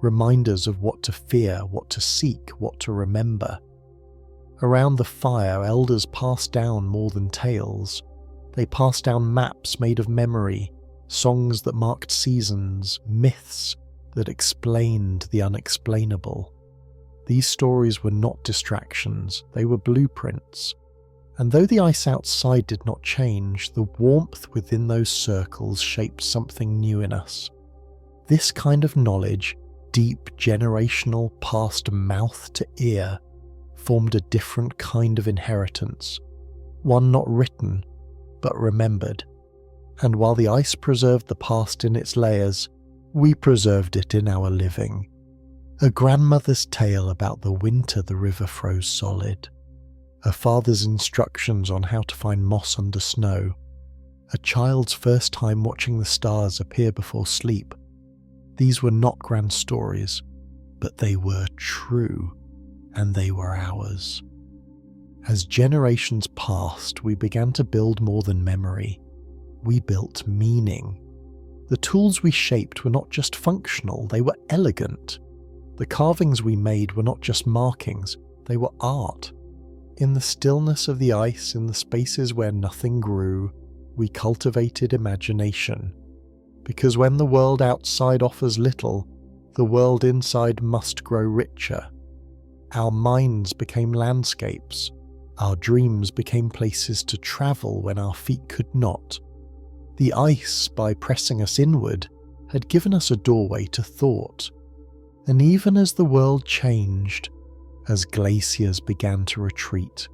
reminders of what to fear, what to seek, what to remember. Around the fire, elders passed down more than tales. They passed down maps made of memory, songs that marked seasons, myths that explained the unexplainable. These stories were not distractions, they were blueprints. And though the ice outside did not change, the warmth within those circles shaped something new in us. This kind of knowledge, deep, generational, passed mouth to ear, formed a different kind of inheritance, one not written, but remembered. And while the ice preserved the past in its layers, we preserved it in our living. A grandmother's tale about the winter the river froze solid. A father's instructions on how to find moss under snow. A child's first time watching the stars appear before sleep. These were not grand stories, but they were true, and they were ours. As generations passed, we began to build more than memory. We built meaning. The tools we shaped were not just functional, they were elegant. The carvings we made were not just markings, they were art. In the stillness of the ice, in the spaces where nothing grew, we cultivated imagination. Because when the world outside offers little, the world inside must grow richer. Our minds became landscapes. Our dreams became places to travel when our feet could not. The ice, by pressing us inward, had given us a doorway to thought. And even as the world changed, as glaciers began to retreat,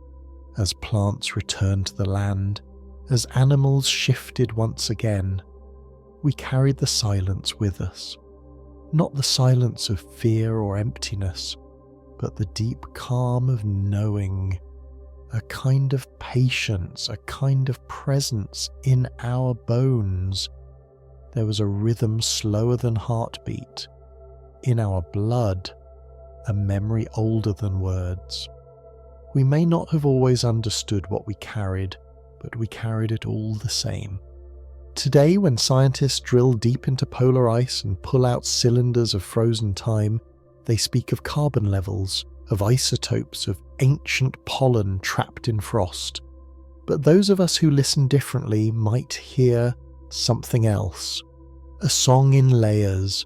as plants returned to the land, as animals shifted once again, we carried the silence with us. Not the silence of fear or emptiness, but the deep calm of knowing, a kind of patience, a kind of presence in our bones. There was a rhythm slower than heartbeat. In our blood, a memory older than words. We may not have always understood what we carried, but we carried it all the same. Today, when scientists drill deep into polar ice and pull out cylinders of frozen time, they speak of carbon levels, of isotopes, of ancient pollen trapped in frost. But those of us who listen differently might hear something else. A song in layers,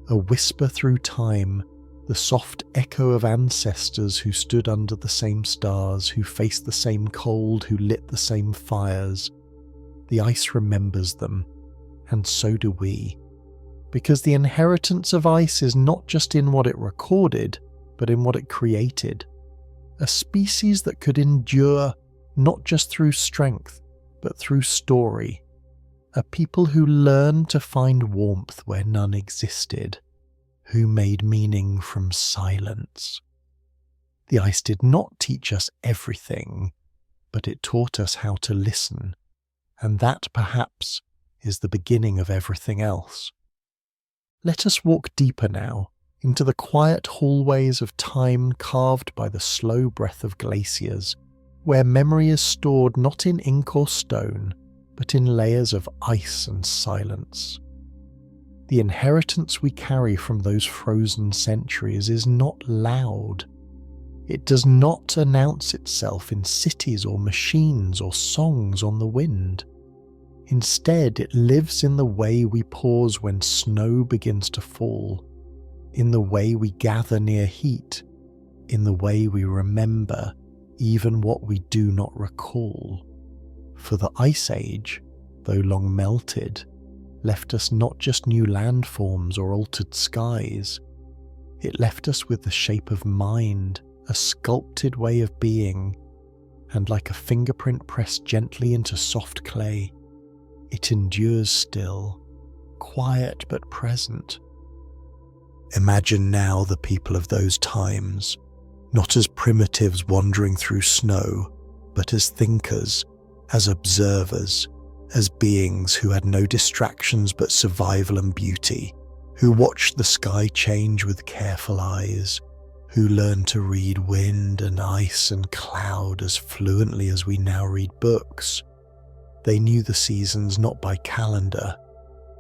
a whisper through time, the soft echo of ancestors who stood under the same stars, who faced the same cold, who lit the same fires. The ice remembers them, and so do we. Because the inheritance of ice is not just in what it recorded, but in what it created. A species that could endure not just through strength, but through story. A people who learned to find warmth where none existed. who made meaning from silence. The ice did not teach us everything, but it taught us how to listen, and that perhaps is the beginning of everything else. Let us walk deeper now into the quiet hallways of time carved by the slow breath of glaciers, where memory is stored not in ink or stone, but in layers of ice and silence. The inheritance we carry from those frozen centuries is not loud. It does not announce itself in cities or machines or songs on the wind. Instead, it lives in the way we pause when snow begins to fall, in the way we gather near heat, in the way we remember even what we do not recall. For the Ice Age, though long melted, left us not just new landforms or altered skies. It left us with the shape of mind, a sculpted way of being, and like a fingerprint pressed gently into soft clay, it endures still, quiet but present. Imagine now the people of those times, not as primitives wandering through snow, but as thinkers, as observers, as beings who had no distractions but survival and beauty, who watched the sky change with careful eyes, who learned to read wind and ice and cloud as fluently as we now read books. They knew the seasons not by calendar,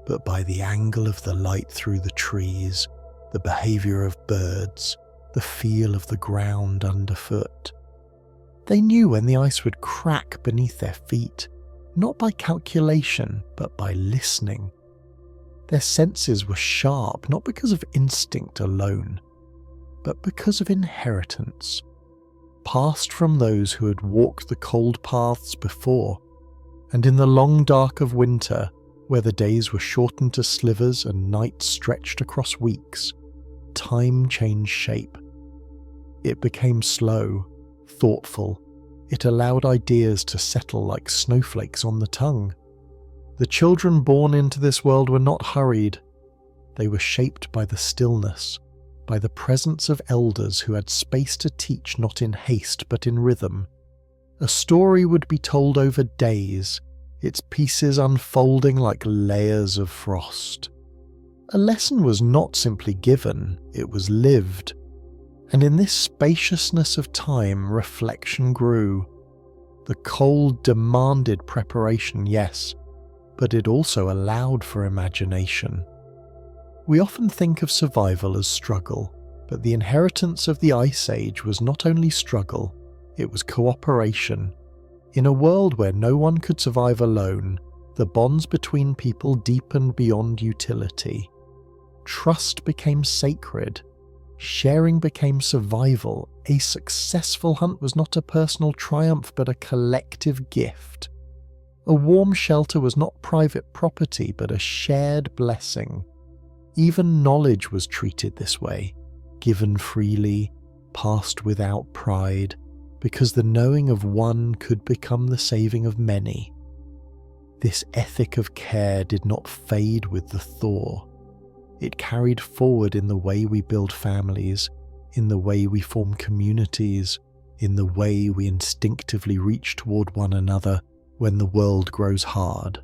but by the angle of the light through the trees, the behavior of birds, the feel of the ground underfoot. They knew when the ice would crack beneath their feet, not by calculation, but by listening. Their senses were sharp, not because of instinct alone, but because of inheritance, passed from those who had walked the cold paths before, and in the long dark of winter, where the days were shortened to slivers and nights stretched across weeks, time changed shape. It became slow, thoughtful. It allowed ideas to settle like snowflakes on the tongue. The children born into this world were not hurried. They were shaped by the stillness, by the presence of elders who had space to teach not in haste but in rhythm. A story would be told over days, its pieces unfolding like layers of frost. A lesson was not simply given, it was lived. And in this spaciousness of time, reflection grew. The cold demanded preparation, yes, but it also allowed for imagination. We often think of survival as struggle, but the inheritance of the Ice Age was not only struggle, it was cooperation. In a world where no one could survive alone, the bonds between people deepened beyond utility. Trust became sacred. Sharing became survival. A successful hunt was not a personal triumph but a collective gift. A warm shelter was not private property but a shared blessing. Even knowledge was treated this way, given freely, passed without pride, because the knowing of one could become the saving of many. This ethic of care did not fade with the thaw. It carried forward in the way we build families, in the way we form communities, in the way we instinctively reach toward one another when the world grows hard.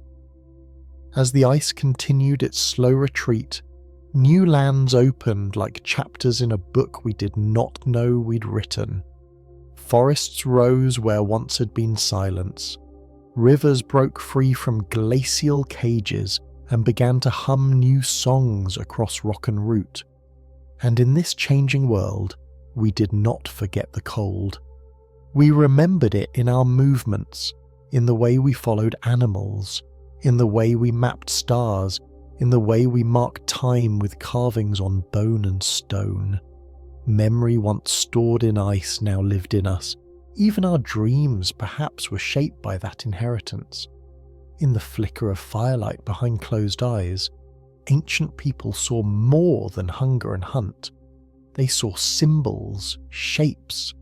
As the ice continued its slow retreat, new lands opened like chapters in a book we did not know we'd written. Forests rose where once had been silence. Rivers broke free from glacial cages and began to hum new songs across rock and root. And in this changing world, we did not forget the cold. We remembered it in our movements, in the way we followed animals, in the way we mapped stars, in the way we marked time with carvings on bone and stone. Memory once stored in ice now lived in us. Even our dreams perhaps were shaped by that inheritance. In the flicker of firelight behind closed eyes, ancient people saw more than hunger and hunt. They saw symbols, shapes,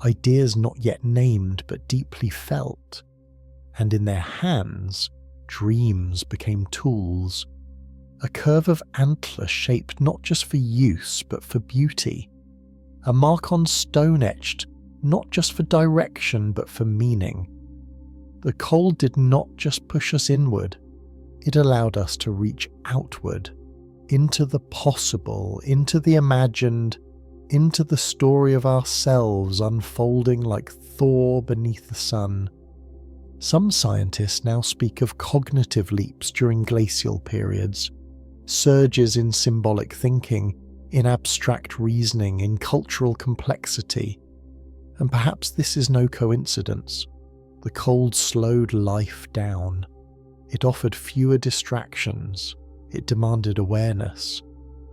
ideas not yet named but deeply felt. And in their hands, dreams became tools. a curve of antler shaped not just for use but for beauty, a mark on stone etched not just for direction but for meaning. The cold did not just push us inward, it allowed us to reach outward, into the possible, into the imagined, into the story of ourselves unfolding like Thor beneath the sun. Some scientists now speak of cognitive leaps during glacial periods, surges in symbolic thinking, in abstract reasoning, in cultural complexity. And perhaps this is no coincidence. The cold slowed life down. It offered fewer distractions. It demanded awareness.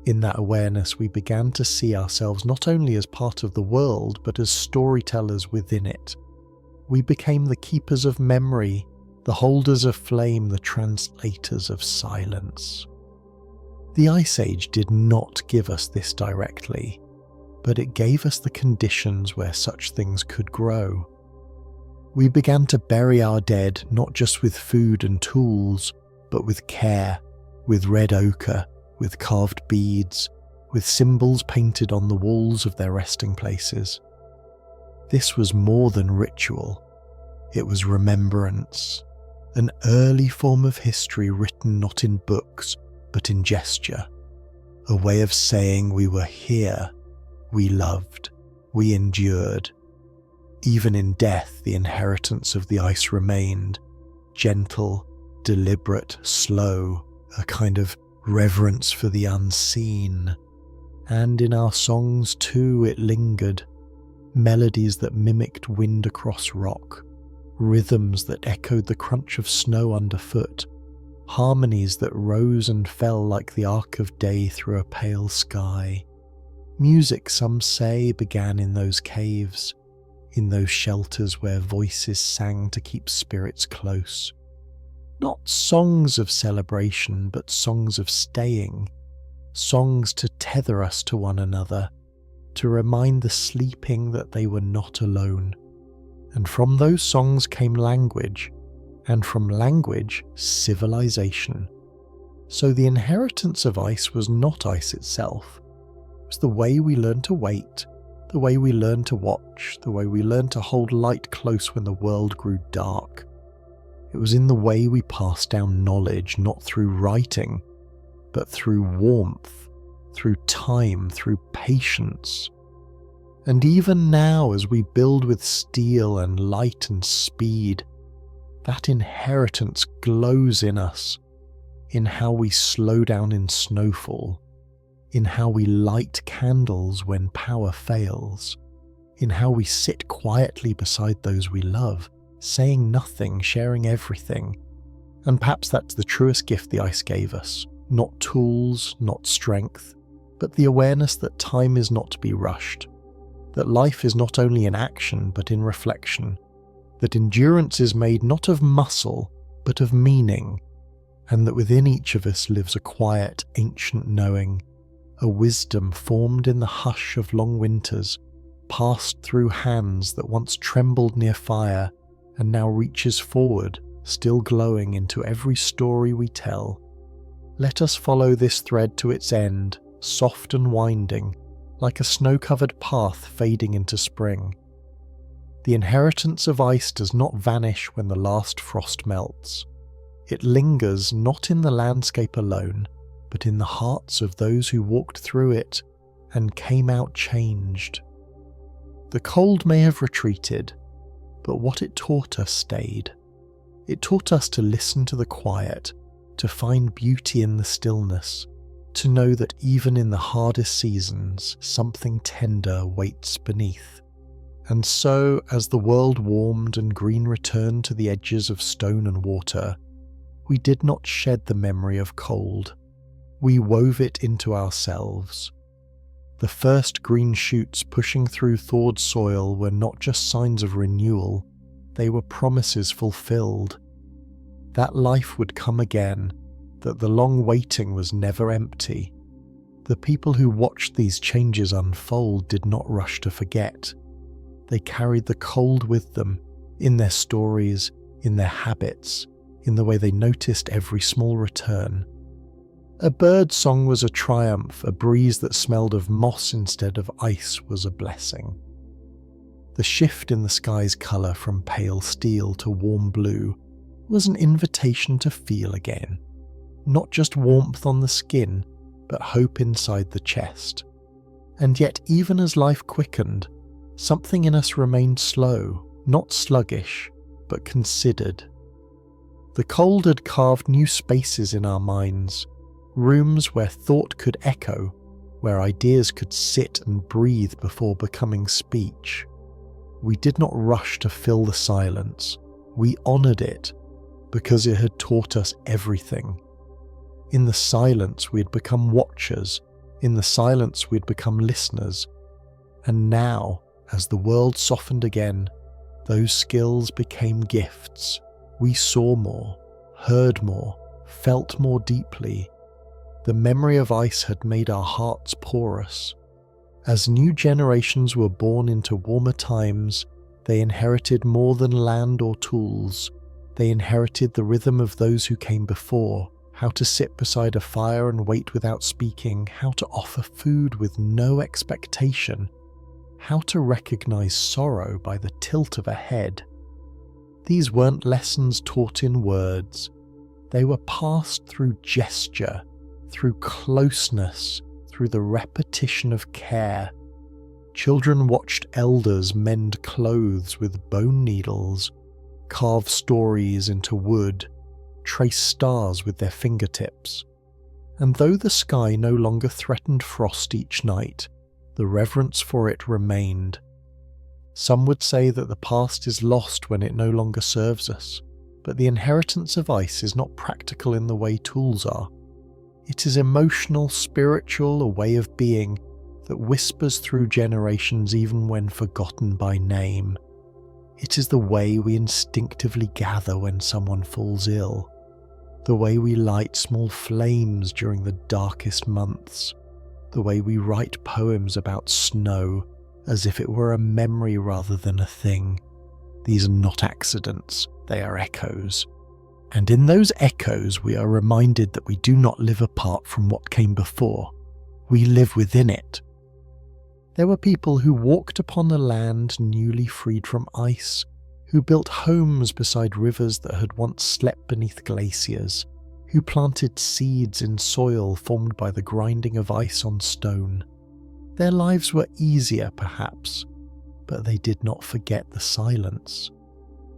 In that awareness, we began to see ourselves not only as part of the world, but as storytellers within it. We became the keepers of memory, the holders of flame, the translators of silence. The Ice Age did not give us this directly, but it gave us the conditions where such things could grow. We began to bury our dead not just with food and tools, but with care, with red ochre, with carved beads, with symbols painted on the walls of their resting places. This was more than ritual. It was remembrance, an early form of history written not in books, but in gesture, a way of saying we were here, we loved, we endured. Even in death, the inheritance of the ice remained, gentle, deliberate, slow, a kind of reverence for the unseen. And in our songs too it lingered, melodies that mimicked wind across rock, rhythms that echoed the crunch of snow underfoot, harmonies that rose and fell like the arc of day through a pale sky. Music, some say, began in those caves, in those shelters where voices sang to keep spirits close. Not songs of celebration, but songs of staying, songs to tether us to one another, to remind the sleeping that they were not alone. And from those songs came language, and from language, civilization. So the inheritance of ice was not ice itself. It was the way we learned to wait, the way we learned to watch, the way we learned to hold light close when the world grew dark. It was in the way we passed down knowledge, not through writing, but through warmth, through time, through patience. And even now, as we build with steel and light and speed, that inheritance glows in us, in how we slow down in snowfall, in how we light candles when power fails, in how we sit quietly beside those we love, saying nothing, sharing everything. And perhaps that's the truest gift the ice gave us. Not tools, not strength, but the awareness that time is not to be rushed, that life is not only in action but in reflection, that endurance is made not of muscle but of meaning, and that within each of us lives a quiet, ancient knowing, a wisdom formed in the hush of long winters, passed through hands that once trembled near fire and now reaches forward, still glowing into every story we tell. Let us follow this thread to its end, soft and winding, like a snow-covered path fading into spring. The inheritance of ice does not vanish when the last frost melts. It lingers not in the landscape alone, but in the hearts of those who walked through it and came out changed. The cold may have retreated, but what it taught us stayed. It taught us to listen to the quiet, to find beauty in the stillness, to know that even in the hardest seasons, something tender waits beneath. And so, as the world warmed and green returned to the edges of stone and water, we did not shed the memory of cold. We wove it into ourselves. The first green shoots pushing through thawed soil were not just signs of renewal, they were promises fulfilled. That life would come again, that the long waiting was never empty. The people who watched these changes unfold did not rush to forget. They carried the cold with them, in their stories, in their habits, in the way they noticed every small return. A bird song was a triumph, a breeze that smelled of moss instead of ice was a blessing. The shift in the sky's colour from pale steel to warm blue was an invitation to feel again, not just warmth on the skin, but hope inside the chest. And yet, even as life quickened, something in us remained slow, not sluggish, but considered. The cold had carved new spaces in our minds, rooms where thought could echo, where ideas could sit and breathe before becoming speech. We did not rush to fill the silence. We honoured it because it had taught us everything. In the silence we had become watchers, in the silence we had become listeners. And now, as the world softened again, those skills became gifts. We saw more, heard more, felt more deeply. The memory of ice had made our hearts porous. As new generations were born into warmer times, they inherited more than land or tools. They inherited the rhythm of those who came before, how to sit beside a fire and wait without speaking, how to offer food with no expectation, how to recognize sorrow by the tilt of a head. These weren't lessons taught in words. They were passed through gesture, through closeness, through the repetition of care. Children watched elders mend clothes with bone needles, carve stories into wood, trace stars with their fingertips. And though the sky no longer threatened frost each night, the reverence for it remained. Some would say that the past is lost when it no longer serves us, but the inheritance of ice is not practical in the way tools are. It is emotional, spiritual, a way of being that whispers through generations even when forgotten by name. It is the way we instinctively gather when someone falls ill, the way we light small flames during the darkest months, the way we write poems about snow as if it were a memory rather than a thing. These are not accidents, they are echoes. And in those echoes we are reminded that we do not live apart from what came before. We live within it. There were people who walked upon a land newly freed from ice, who built homes beside rivers that had once slept beneath glaciers, who planted seeds in soil formed by the grinding of ice on stone. Their lives were easier, perhaps, but they did not forget the silence.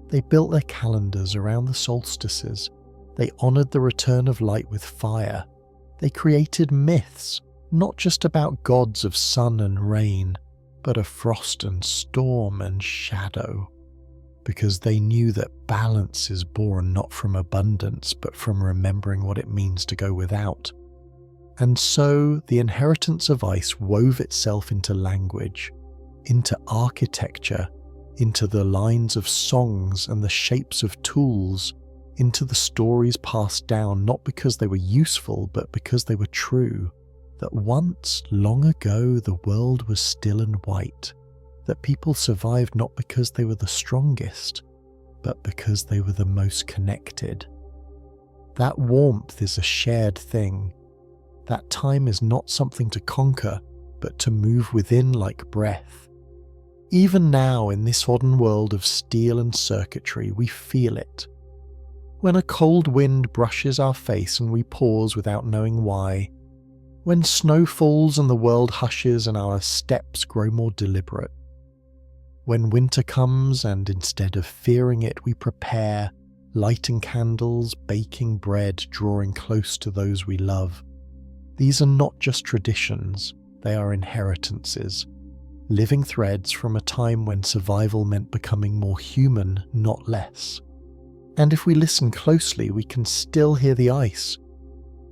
They built their calendars around the solstices. They honoured the return of light with fire. They created myths, not just about gods of sun and rain, but of frost and storm and shadow, because they knew that balance is born not from abundance, but from remembering what it means to go without. And so the inheritance of ice wove itself into language, into architecture, into the lines of songs and the shapes of tools, into the stories passed down not because they were useful but because they were true, that once, long ago, the world was still and white, that people survived not because they were the strongest, but because they were the most connected. That warmth is a shared thing. That time is not something to conquer, but to move within like breath. Even now, in this modern world of steel and circuitry, we feel it. When a cold wind brushes our face and we pause without knowing why, when snow falls and the world hushes and our steps grow more deliberate, when winter comes and instead of fearing it we prepare, lighting candles, baking bread, drawing close to those we love. These are not just traditions, they are inheritances. Living threads from a time when survival meant becoming more human, not less. And if we listen closely, we can still hear the ice.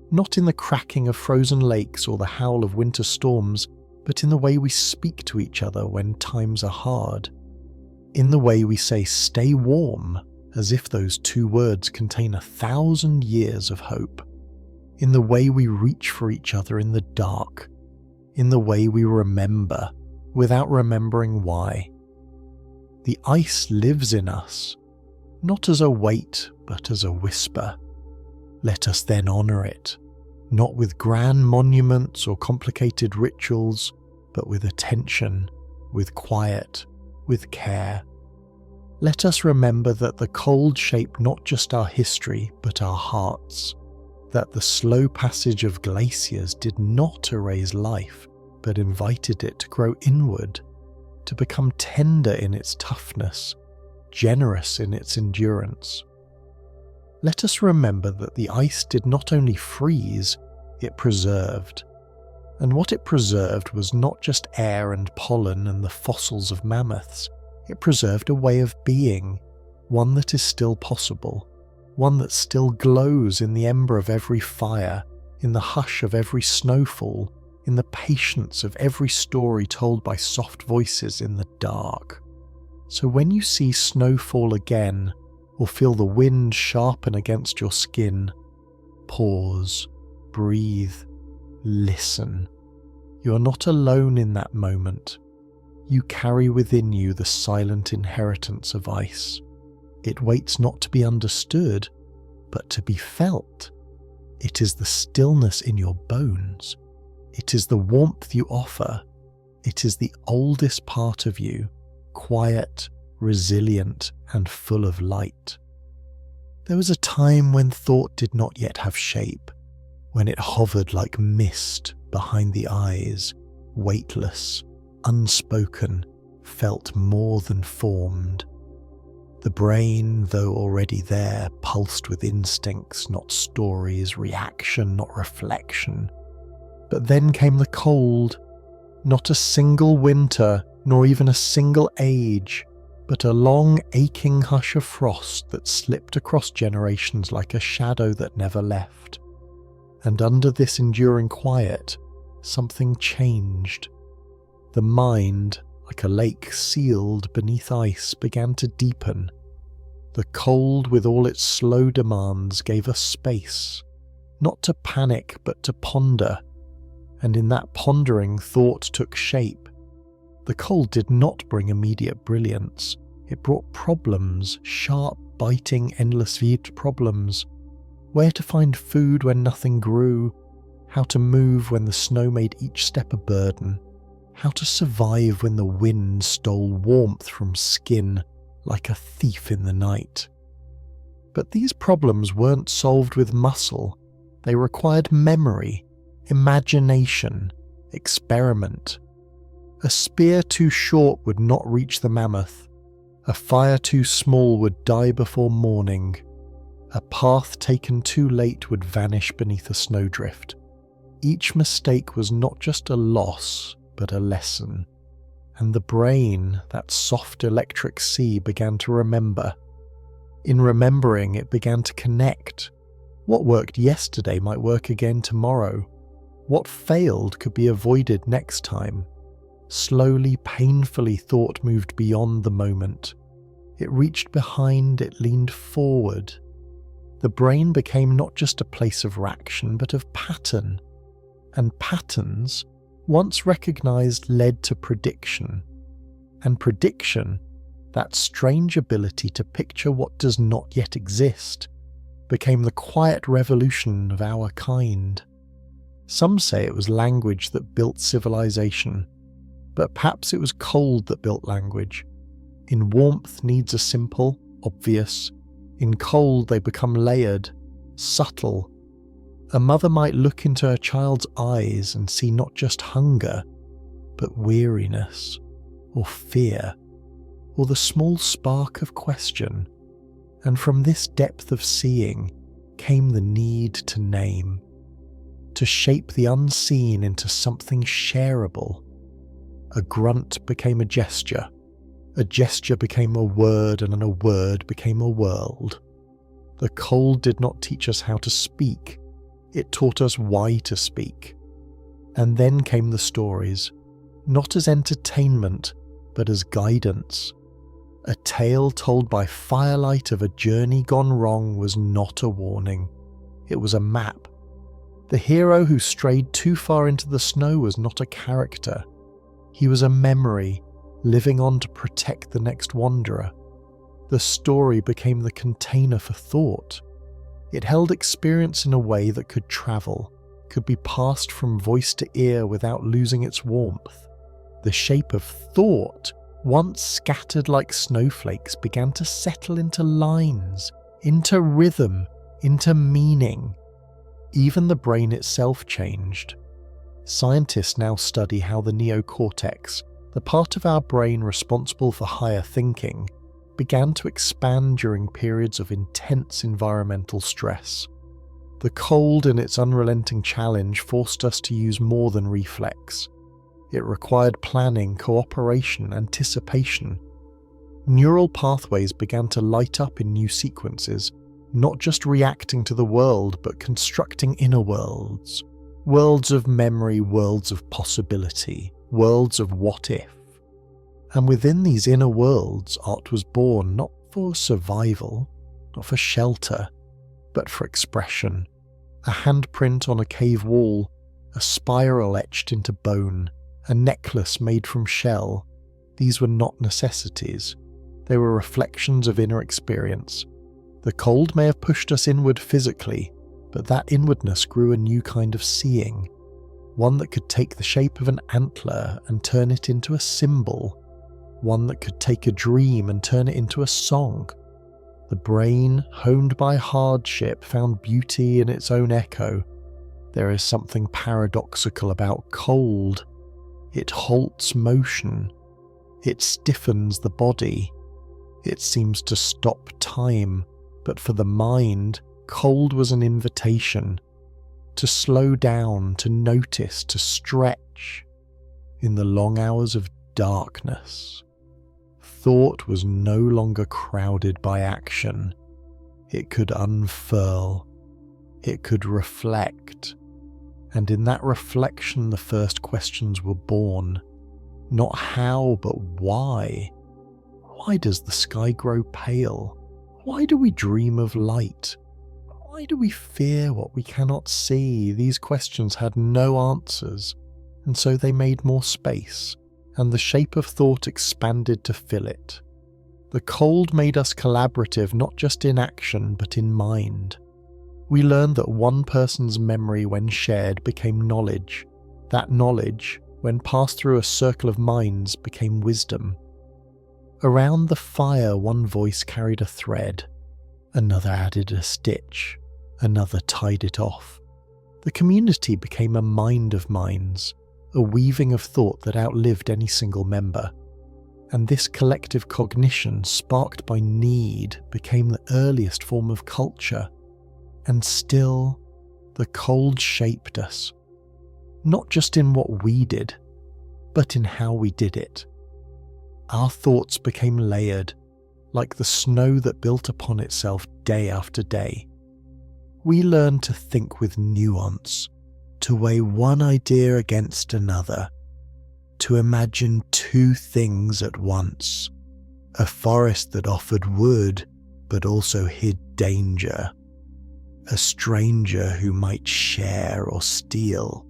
Not in the cracking of frozen lakes or the howl of winter storms, but in the way we speak to each other when times are hard. In the way we say "stay warm," as if those two words contain 1,000 years of hope. In the way we reach for each other in the dark. In the way we remember, without remembering why. The ice lives in us, not as a weight, but as a whisper. Let us then honour it. not with grand monuments or complicated rituals, but with attention, with quiet, with care. Let us remember that the cold shaped not just our history, but our hearts, that the slow passage of glaciers did not erase life, but invited it to grow inward, to become tender in its toughness, generous in its endurance. Let us remember that the ice did not only freeze, it preserved. And what it preserved was not just air and pollen and the fossils of mammoths. It preserved a way of being, one that is still possible, one that still glows in the ember of every fire, in the hush of every snowfall, in the patience of every story told by soft voices in the dark. So when you see snow fall again, or feel the wind sharpen against your skin, pause, breathe, listen. You are not alone in that moment. You carry within you the silent inheritance of ice. It waits not to be understood, but to be felt. It is the stillness in your bones. It is the warmth you offer. It is the oldest part of you, quiet, resilient, and full of light. There was a time when thought did not yet have shape, when it hovered like mist behind the eyes, weightless, unspoken, felt more than formed. The brain, though already there, pulsed with instincts, not stories, reaction, not reflection. But then came the cold, not a single winter, nor even a single age, but a long aching hush of frost that slipped across generations like a shadow that never left. And under this enduring quiet, something changed. The mind, like a lake sealed beneath ice, began to deepen. The cold, with all its slow demands, gave us space, not to panic but to ponder, and in that pondering thought took shape. The cold did not bring immediate brilliance. It brought problems, sharp, biting, endless-viewed problems. Where to find food when nothing grew, how to move when the snow made each step a burden, how to survive when the wind stole warmth from skin like a thief in the night. But these problems weren't solved with muscle. They required memory, imagination, experiment. A spear too short would not reach the mammoth. A fire too small would die before morning. A path taken too late would vanish beneath a snowdrift. Each mistake was not just a loss, but a lesson. And the brain, that soft electric sea, began to remember. In remembering, it began to connect. What worked yesterday might work again tomorrow. What failed could be avoided next time. Slowly, painfully, thought moved beyond the moment. It reached behind, it leaned forward. The brain became not just a place of reaction, but of pattern. And patterns, once recognized, led to prediction. And prediction, that strange ability to picture what does not yet exist, became the quiet revolution of our kind. Some say it was language that built civilization, but perhaps it was cold that built language. In warmth, needs are simple, obvious. In cold, they become layered, subtle. A mother might look into her child's eyes and see not just hunger, but weariness, or fear, or the small spark of question. And from this depth of seeing came the need to name, to shape the unseen into something shareable. A grunt became a gesture became a word, and a word became a world. The cold did not teach us how to speak, it taught us why to speak. And then came the stories, not as entertainment, but as guidance. A tale told by firelight of a journey gone wrong was not a warning, it was a map. The hero who strayed too far into the snow was not a character. He was a memory, living on to protect the next wanderer. The story became the container for thought. It held experience in a way that could travel, could be passed from voice to ear without losing its warmth. The shape of thought, once scattered like snowflakes, began to settle into lines, into rhythm, into meaning. Even the brain itself changed. Scientists now study how the neocortex, the part of our brain responsible for higher thinking, began to expand during periods of intense environmental stress. The cold and its unrelenting challenge forced us to use more than reflex. It required planning, cooperation, anticipation. Neural pathways began to light up in new sequences, not just reacting to the world, but constructing inner worlds. Worlds of memory, worlds of possibility, worlds of what if. And within these inner worlds, art was born not for survival, not for shelter, but for expression. A handprint on a cave wall, a spiral etched into bone, a necklace made from shell. These were not necessities. They were reflections of inner experience. The cold may have pushed us inward physically, but that inwardness grew a new kind of seeing, one that could take the shape of an antler and turn it into a symbol, one that could take a dream and turn it into a song. The brain, honed by hardship, found beauty in its own echo. There is something paradoxical about cold. It halts motion. It stiffens the body. It seems to stop time, but for the mind, cold was an invitation to slow down, to notice, to stretch. In the long hours of darkness, thought was no longer crowded by action. It could unfurl. It could reflect. And in that reflection, the first questions were born. Not how, but why. Why does the sky grow pale? Why do we dream of light? Why do we fear what we cannot see? These questions had no answers, and so they made more space, and the shape of thought expanded to fill it. The cold made us collaborative, not just in action, but in mind. We learned that one person's memory, when shared, became knowledge. That knowledge, when passed through a circle of minds, became wisdom. Around the fire, one voice carried a thread. Another added a stitch. Another tied it off. The community became a mind of minds, a weaving of thought that outlived any single member. And this collective cognition, sparked by need, became the earliest form of culture. And still, the cold shaped us. Not just in what we did, but in how we did it. Our thoughts became layered, like the snow that built upon itself day after day. We learned to think with nuance, to weigh one idea against another, to imagine two things at once, a forest that offered wood but also hid danger, a stranger who might share or steal,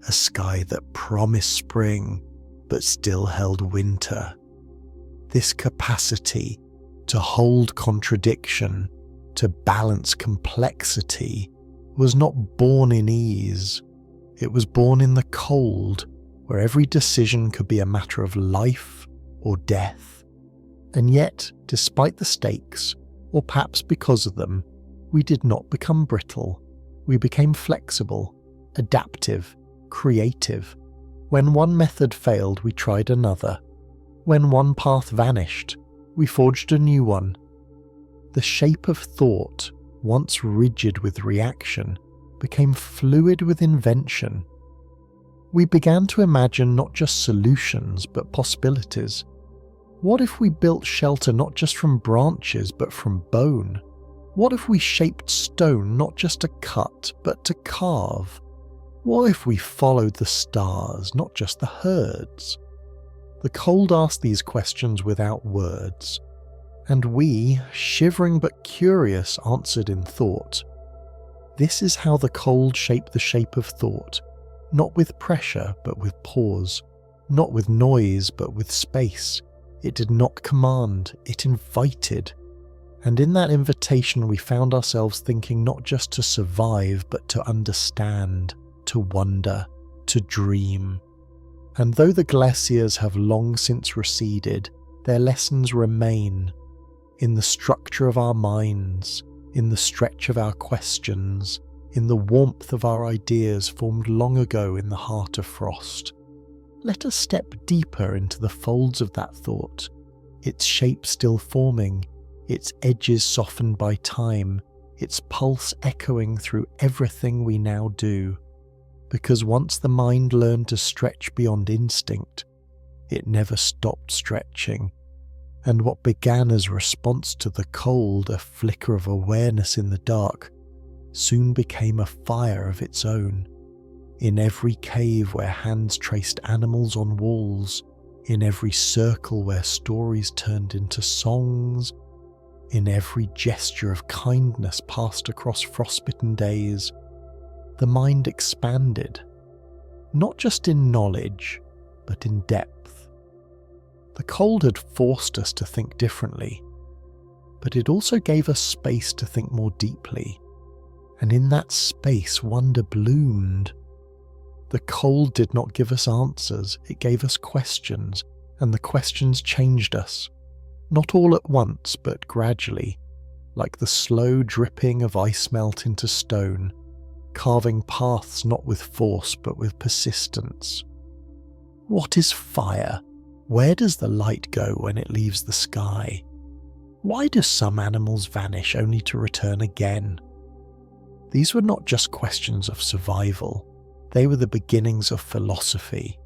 a sky that promised spring but still held winter. This capacity to hold contradiction, to balance complexity, was not born in ease. It was born in the cold, where every decision could be a matter of life or death. And yet, despite the stakes, or perhaps because of them, we did not become brittle. We became flexible, adaptive, creative. When one method failed, we tried another. When one path vanished, we forged a new one. The shape of thought, once rigid with reaction, became fluid with invention. We began to imagine not just solutions, but possibilities. What if we built shelter not just from branches, but from bone? What if we shaped stone not just to cut, but to carve? What if we followed the stars, not just the herds? The cold asked these questions without words, and we, shivering but curious, answered in thought. This is how the cold shaped the shape of thought, not with pressure but with pause, not with noise but with space. It did not command, it invited. And in that invitation, we found ourselves thinking not just to survive, but to understand, to wonder, to dream. And though the glaciers have long since receded, their lessons remain in the structure of our minds, in the stretch of our questions, in the warmth of our ideas formed long ago in the heart of frost. Let us step deeper into the folds of that thought, its shape still forming, its edges softened by time, its pulse echoing through everything we now do. Because once the mind learned to stretch beyond instinct, it never stopped stretching. And what began as response to the cold, a flicker of awareness in the dark, soon became a fire of its own. In every cave where hands traced animals on walls, in every circle where stories turned into songs, in every gesture of kindness passed across frostbitten days, the mind expanded, not just in knowledge, but in depth. The cold had forced us to think differently, but it also gave us space to think more deeply, and in that space wonder bloomed. The cold did not give us answers, it gave us questions, and the questions changed us. Not all at once, but gradually, like the slow dripping of ice melt into stone, carving paths not with force but with persistence. What is fire? Where does the light go when it leaves the sky? Why do some animals vanish only to return again? These were not just questions of survival. They were the beginnings of philosophy.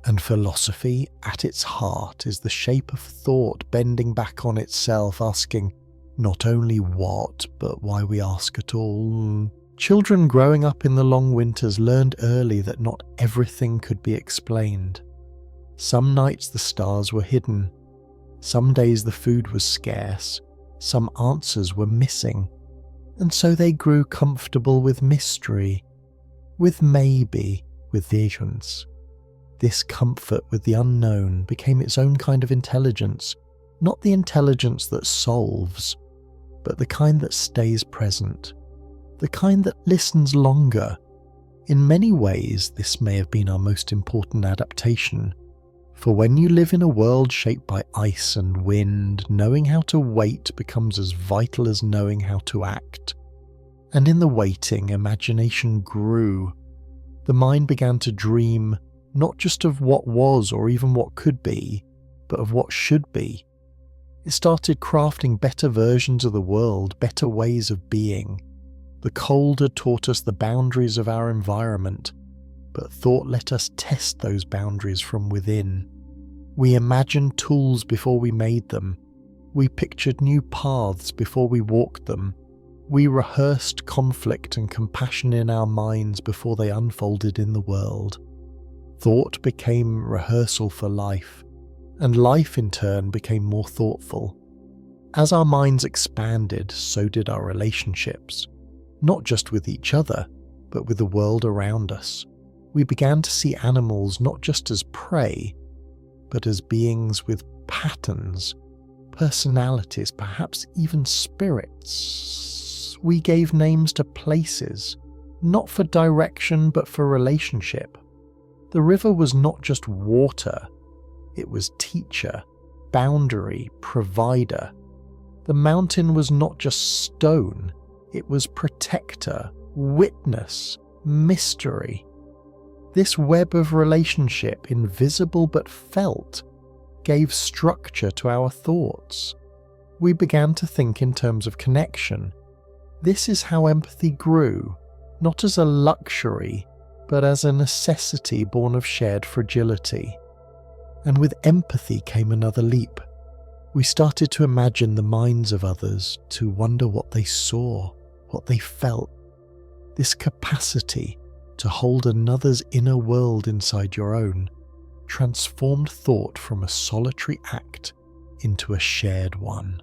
And philosophy, at its heart, is the shape of thought bending back on itself, asking not only what, but why we ask at all. Children growing up in the long winters learned early that not everything could be explained. Some nights the stars were hidden. Some days the food was scarce. Some answers were missing. And so they grew comfortable with mystery, with maybe, with visions. This comfort with the unknown became its own kind of intelligence, not the intelligence that solves, but the kind that stays present, the kind that listens longer. In many ways, this may have been our most important adaptation, for when you live in a world shaped by ice and wind, knowing how to wait becomes as vital as knowing how to act. And in the waiting, imagination grew. The mind began to dream not just of what was or even what could be, but of what should be. It started crafting better versions of the world, better ways of being. The cold had taught us the boundaries of our environment, but thought let us test those boundaries from within. We imagined tools before we made them. We pictured new paths before we walked them. We rehearsed conflict and compassion in our minds before they unfolded in the world. Thought became rehearsal for life, and life in turn became more thoughtful. As our minds expanded, so did our relationships, not just with each other, but with the world around us. We began to see animals not just as prey, but as beings with patterns, personalities, perhaps even spirits. We gave names to places, not for direction but for relationship. The river was not just water, it was teacher, boundary, provider. The mountain was not just stone, it was protector, witness, mystery. This web of relationship, invisible but felt, gave structure to our thoughts. We began to think in terms of connection. This is how empathy grew, not as a luxury, but as a necessity born of shared fragility. And with empathy came another leap. We started to imagine the minds of others, to wonder what they saw, what they felt. This capacity to hold another's inner world inside your own transformed thought from a solitary act into a shared one.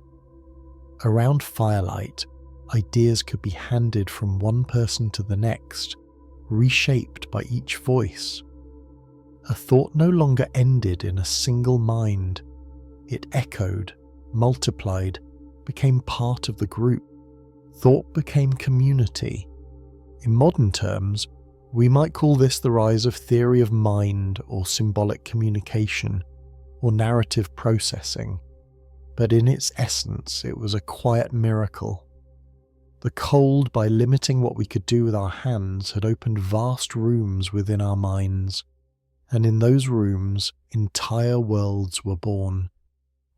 Around firelight, ideas could be handed from one person to the next, reshaped by each voice. A thought no longer ended in a single mind. It echoed, multiplied, became part of the group. Thought became community. In modern terms, we might call this the rise of theory of mind or symbolic communication or narrative processing, but in its essence it was a quiet miracle. The cold, by limiting what we could do with our hands, had opened vast rooms within our minds, and in those rooms entire worlds were born.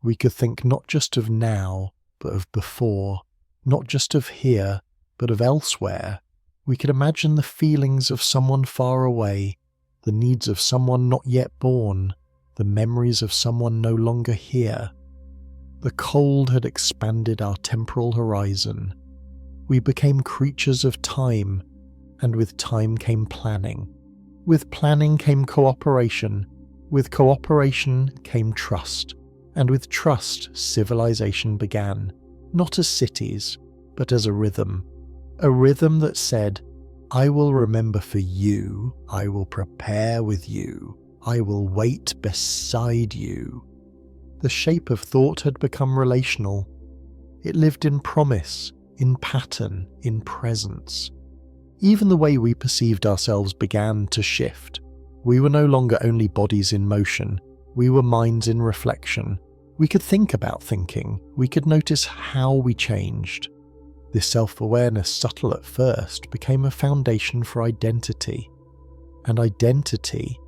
We could think not just of now, but of before, not just of here, but of elsewhere. We could imagine the feelings of someone far away, the needs of someone not yet born, the memories of someone no longer here. The cold had expanded our temporal horizon. We became creatures of time, and with time came planning. With planning came cooperation. With cooperation came trust. And with trust, civilization began, not as cities, but as a rhythm that said, I will remember for you, I will prepare with you, I will wait beside you. The shape of thought had become relational. It lived in promise, in pattern, in presence. Even the way we perceived ourselves began to shift. We were no longer only bodies in motion, we were minds in reflection. We could think about thinking, we could notice how we changed. This self-awareness, subtle at first, became a foundation for identity. And identity,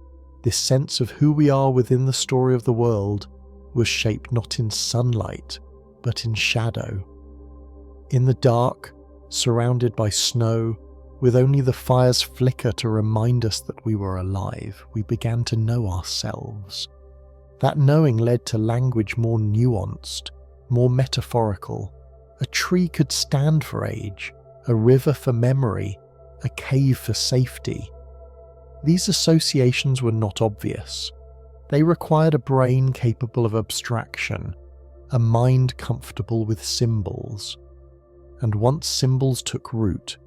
this sense of who we are within the story of the world, was shaped not in sunlight, but in shadow. In the dark, surrounded by snow, with only the fire's flicker to remind us that we were alive, we began to know ourselves. That knowing led to language more nuanced, more metaphorical. A tree could stand for age, a river for memory, a cave for safety. These associations were not obvious. They required a brain capable of abstraction, a mind comfortable with symbols. And once symbols took root,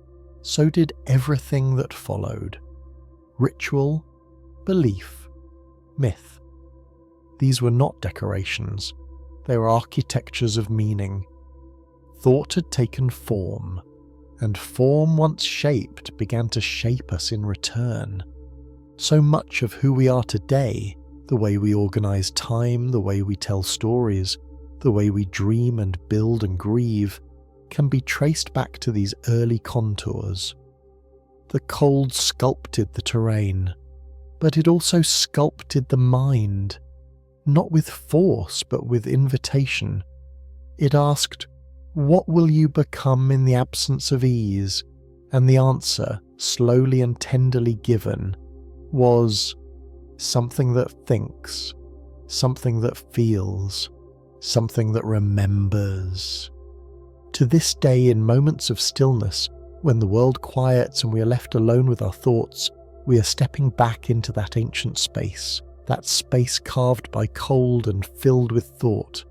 so did everything that followed. Ritual, belief, myth. These were not decorations, they were architectures of meaning. Thought had taken form, and form once shaped began to shape us in return. So much of who we are today, the way we organize time, the way we tell stories, the way we dream and build and grieve, can be traced back to these early contours. The cold sculpted the terrain, but it also sculpted the mind, not with force but with invitation. It asked, what will you become in the absence of ease? And the answer, slowly and tenderly given, was something that thinks, something that feels, something that remembers. To this day, in moments of stillness, when the world quiets and we are left alone with our thoughts, we are stepping back into that ancient space, that space carved by cold and filled with thought.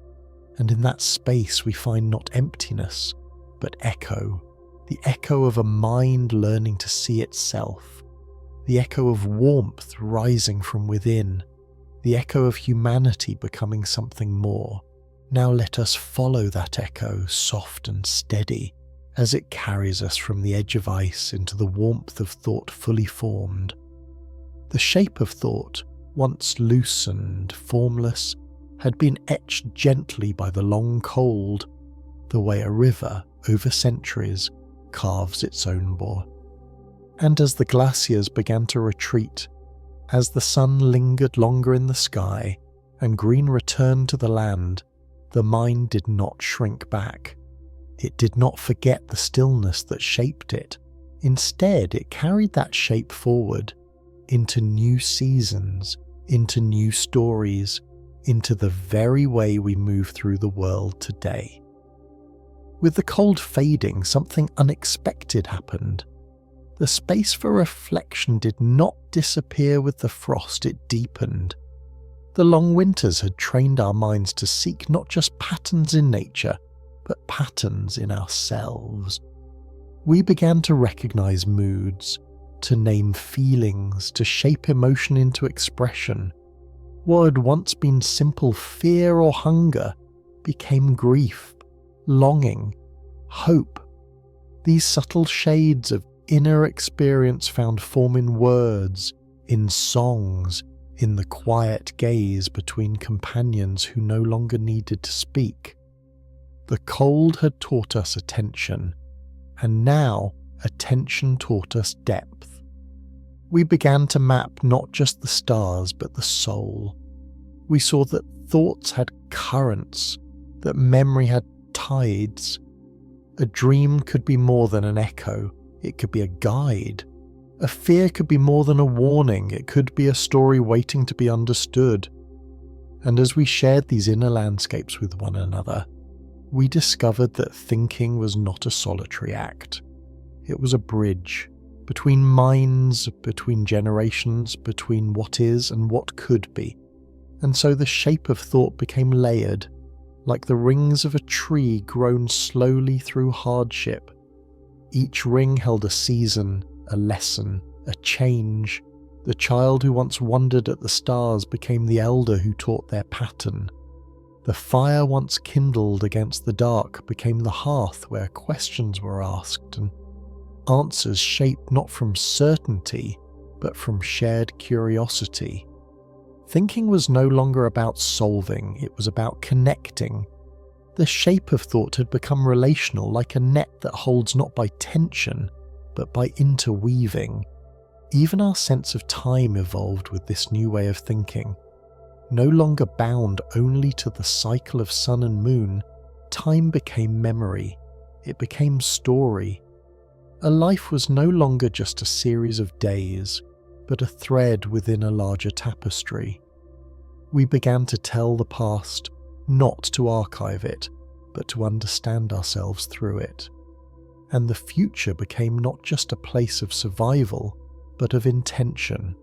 And in that space we find not emptiness, but echo, the echo of a mind learning to see itself, the echo of warmth rising from within, the echo of humanity becoming something more. Now let us follow that echo, soft and steady, as it carries us from the edge of ice into the warmth of thought fully formed. The shape of thought, once loose and formless, had been etched gently by the long cold, the way a river, over centuries, carves its own bore. And as the glaciers began to retreat, as the sun lingered longer in the sky, and green returned to the land, the mind did not shrink back. It did not forget the stillness that shaped it. Instead, it carried that shape forward, into new seasons, into new stories, into the very way we move through the world today. With the cold fading, something unexpected happened. The space for reflection did not disappear with the frost, it deepened. The long winters had trained our minds to seek not just patterns in nature, but patterns in ourselves. We began to recognize moods, to name feelings, to shape emotion into expression. What had once been simple fear or hunger became grief, longing, hope. These subtle shades of inner experience found form in words, in songs, in the quiet gaze between companions who no longer needed to speak. The cold had taught us attention, and now attention taught us depth. We began to map not just the stars but the soul. We saw that thoughts had currents, that memory had tides. A dream could be more than an echo, it could be a guide. A fear could be more than a warning, it could be a story waiting to be understood. And as we shared these inner landscapes with one another, we discovered that thinking was not a solitary act. It was a bridge between minds, between generations, between what is and what could be. And so the shape of thought became layered, like the rings of a tree grown slowly through hardship. Each ring held a season, a lesson, a change. The child who once wondered at the stars became the elder who taught their pattern. The fire once kindled against the dark became the hearth where questions were asked and answers shaped not from certainty, but from shared curiosity. Thinking was no longer about solving, it was about connecting. The shape of thought had become relational, like a net that holds not by tension, but by interweaving. Even our sense of time evolved with this new way of thinking. No longer bound only to the cycle of sun and moon, time became memory. It became story. A life was no longer just a series of days, but a thread within a larger tapestry. We began to tell the past, not to archive it, but to understand ourselves through it. And the future became not just a place of survival, but of intention.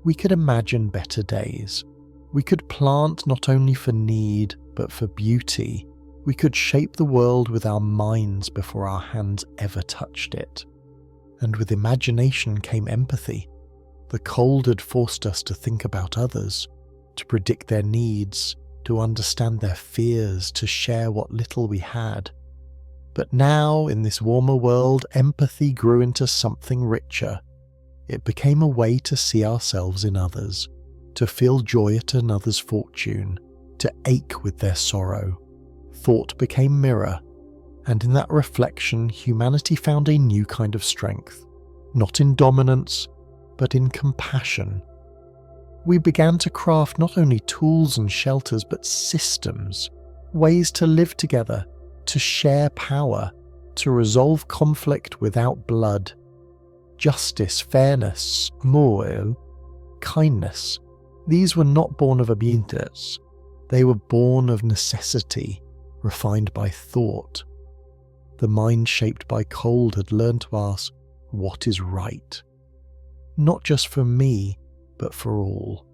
We could imagine better days. We could plant not only for need, but for beauty. We could shape the world with our minds before our hands ever touched it. And with imagination came empathy. The cold had forced us to think about others, to predict their needs, to understand their fears, to share what little we had. But now, in this warmer world, empathy grew into something richer. It became a way to see ourselves in others, to feel joy at another's fortune, to ache with their sorrow. Thought became mirror, and in that reflection, humanity found a new kind of strength, not in dominance, but in compassion. We began to craft not only tools and shelters, but systems, ways to live together, to share power, to resolve conflict without blood. Justice, fairness, moral, kindness, these were not born of abundance. They were born of necessity, refined by thought. The mind shaped by cold had learned to ask, what is right? Not just for me, but for all.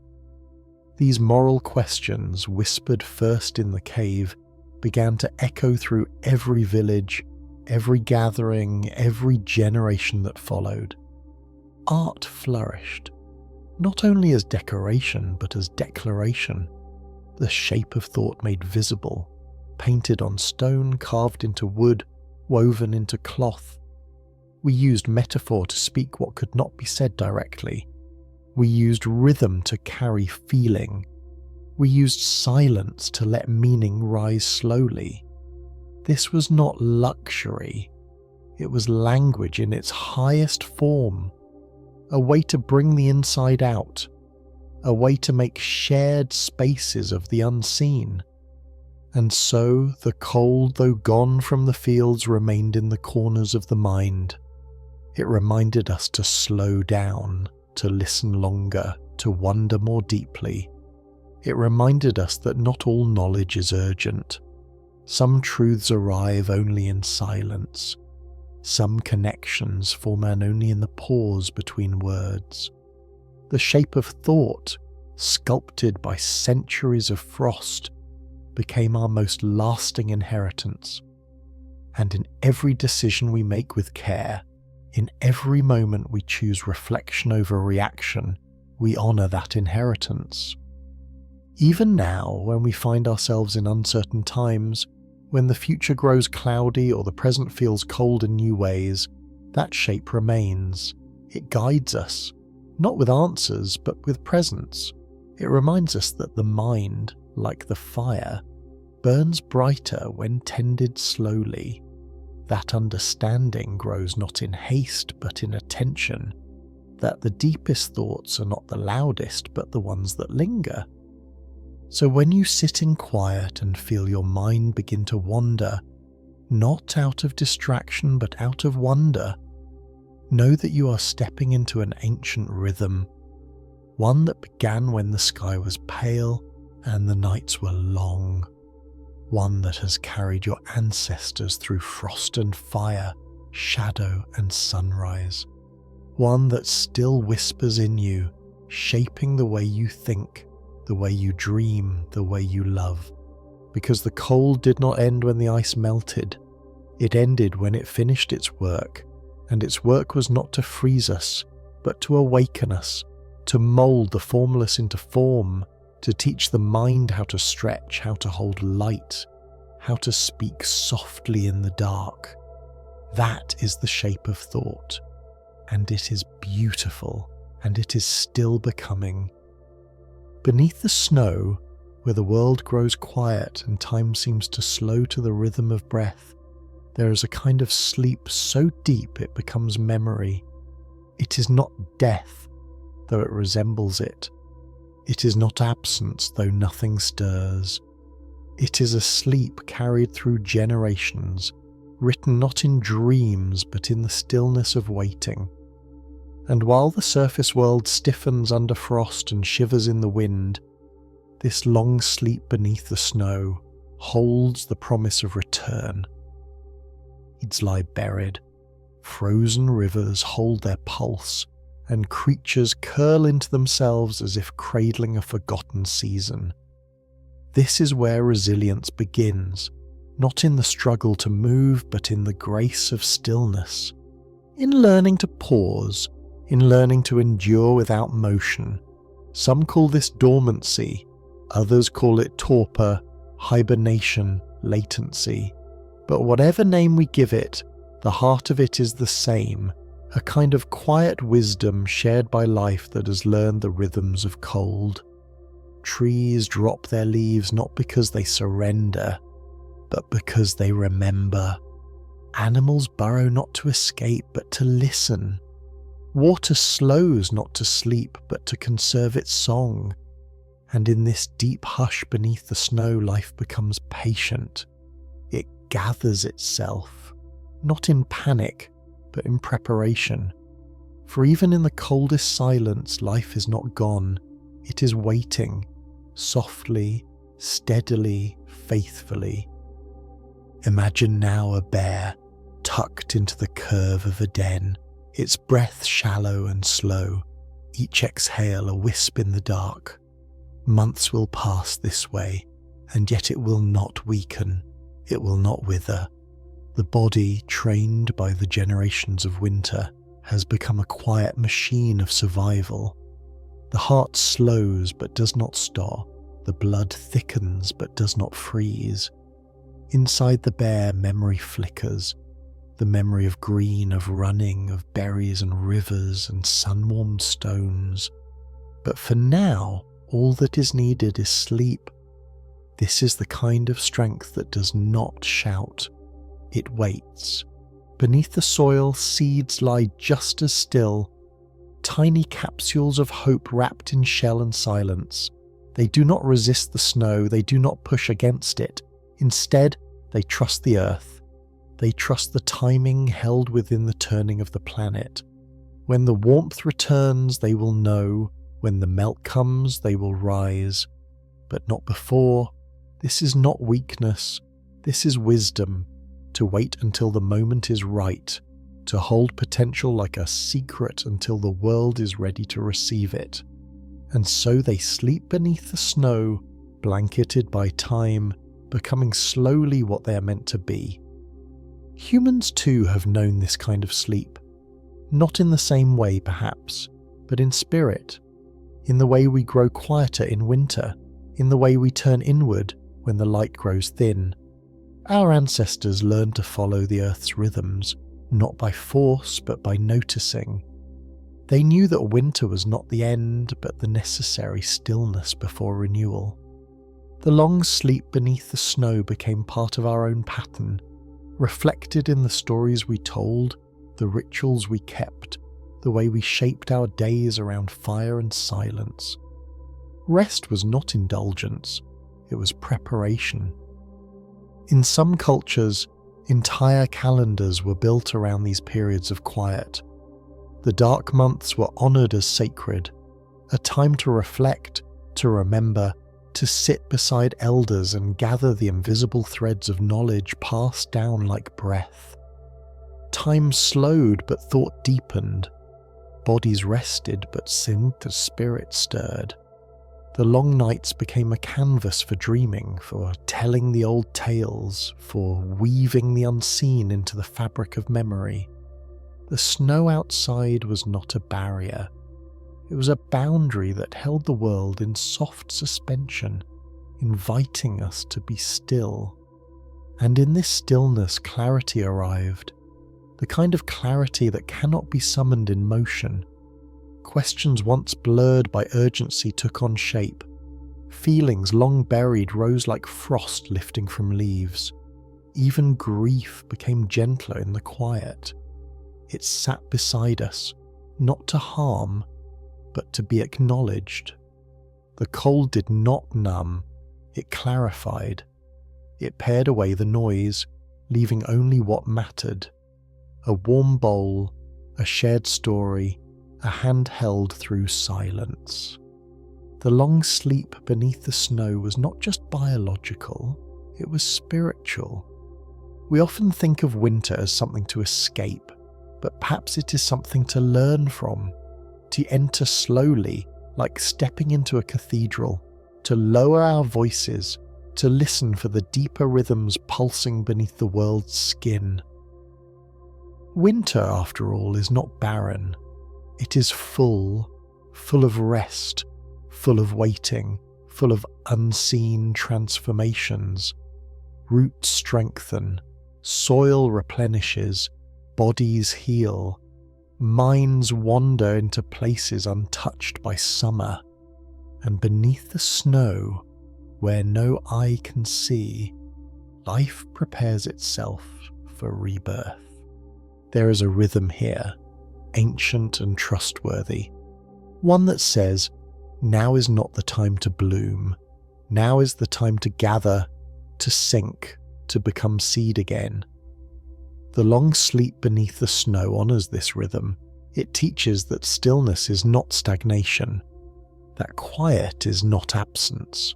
These moral questions, whispered first in the cave, began to echo through every village, every gathering, every generation that followed. Art flourished, not only as decoration, but as declaration. The shape of thought made visible, painted on stone, carved into wood, woven into cloth. We used metaphor to speak what could not be said directly. We used rhythm to carry feeling. We used silence to let meaning rise slowly. This was not luxury. It was language in its highest form, a way to bring the inside out, a way to make shared spaces of the unseen. And so the cold, though gone from the fields, remained in the corners of the mind. It reminded us to slow down, to listen longer, to wonder more deeply. It reminded us that not all knowledge is urgent. Some truths arrive only in silence. Some connections form only in the pause between words. The shape of thought, sculpted by centuries of frost, became our most lasting inheritance. And in every decision we make with care, in every moment we choose reflection over reaction, we honour that inheritance. Even now, when we find ourselves in uncertain times, When the future grows cloudy or the present feels cold in new ways, that shape remains. It guides us, not with answers, but with presence. It reminds us that the mind, like the fire, burns brighter when tended slowly. That understanding grows not in haste but in attention, that the deepest thoughts are not the loudest but the ones that linger. So when you sit in quiet and feel your mind begin to wander, not out of distraction but out of wonder, know that you are stepping into an ancient rhythm, one that began when the sky was pale and the nights were long, one that has carried your ancestors through frost and fire, shadow and sunrise, one that still whispers in you, shaping the way you think, the way you dream, the way you love. Because the cold did not end when the ice melted. It ended when it finished its work, and its work was not to freeze us, but to awaken us, to mould the formless into form, to teach the mind how to stretch, how to hold light, how to speak softly in the dark. That is the shape of thought, and it is beautiful, and it is still becoming. Beneath the snow, where the world grows quiet and time seems to slow to the rhythm of breath, there is a kind of sleep so deep it becomes memory. It is not death, though it resembles it. It is not absence, though nothing stirs. It is a sleep carried through generations, written not in dreams but in the stillness of waiting. And while the surface world stiffens under frost and shivers in the wind, this long sleep beneath the snow holds the promise of return. Seeds lie buried, frozen rivers hold their pulse, and creatures curl into themselves as if cradling a forgotten season. This is where resilience begins, not in the struggle to move, but in the grace of stillness, in learning to pause, in learning to endure without motion. Some call this dormancy, others call it torpor, hibernation, latency. But whatever name we give it, the heart of it is the same, a kind of quiet wisdom shared by life that has learned the rhythms of cold. Trees drop their leaves not because they surrender, but because they remember. Animals burrow not to escape, but to listen. Water slows not to sleep, but to conserve its song. And in this deep hush beneath the snow, life becomes patient. It gathers itself, not in panic, but in preparation. For even in the coldest silence, life is not gone. It is waiting, softly, steadily, faithfully. Imagine now a bear tucked into the curve of a den, its breath shallow and slow, each exhale a wisp in the dark. Months will pass this way, and yet it will not weaken, it will not wither. The body, trained by the generations of winter, has become a quiet machine of survival. The heart slows but does not stop. The blood thickens but does not freeze. Inside the bear, memory flickers. The memory of green, of running, of berries and rivers and sun-warmed stones. But for now, all that is needed is sleep. This is the kind of strength that does not shout. It waits. Beneath the soil, seeds lie just as still, tiny capsules of hope wrapped in shell and silence. They do not resist the snow, they do not push against it. Instead, they trust the earth. They trust the timing held within the turning of the planet. When the warmth returns, they will know. When the melt comes, they will rise. But not before. This is not weakness. This is wisdom. To wait until the moment is right. To hold potential like a secret until the world is ready to receive it. And so they sleep beneath the snow, blanketed by time, becoming slowly what they are meant to be. Humans too have known this kind of sleep. Not in the same way, perhaps, but in spirit. In the way we grow quieter in winter, in the way we turn inward when the light grows thin. Our ancestors learned to follow the Earth's rhythms, not by force but by noticing. They knew that winter was not the end but the necessary stillness before renewal. The long sleep beneath the snow became part of our own pattern, reflected in the stories we told, the rituals we kept, the way we shaped our days around fire and silence. Rest was not indulgence, it was preparation. In some cultures, entire calendars were built around these periods of quiet. The dark months were honoured as sacred, a time to reflect, to remember, to sit beside elders and gather the invisible threads of knowledge passed down like breath. Time slowed but thought deepened. Bodies rested but the spirit stirred. The long nights became a canvas for dreaming, for telling the old tales, for weaving the unseen into the fabric of memory. The snow outside was not a barrier. It was a boundary that held the world in soft suspension, inviting us to be still. And in this stillness clarity arrived, the kind of clarity that cannot be summoned in motion. Questions once blurred by urgency took on shape. Feelings long buried rose like frost lifting from leaves. Even grief became gentler in the quiet. It sat beside us, not to harm, but to be acknowledged. The cold did not numb, it clarified. It pared away the noise, leaving only what mattered. A warm bowl, a shared story, a hand held through silence. The long sleep beneath the snow was not just biological, it was spiritual. We often think of winter as something to escape, but perhaps it is something to learn from, to enter slowly, like stepping into a cathedral, to lower our voices, to listen for the deeper rhythms pulsing beneath the world's skin. Winter, after all, is not barren. It is full of rest, full of waiting, full of unseen transformations. Roots strengthen, soil replenishes, bodies heal, minds wander into places untouched by summer, and beneath the snow, where no eye can see, life prepares itself for rebirth. There is a rhythm here, ancient and trustworthy, one that says, now is not the time to bloom, now is the time to gather, to sink, to become seed again. The long sleep beneath the snow honours this rhythm. It teaches that stillness is not stagnation, that quiet is not absence,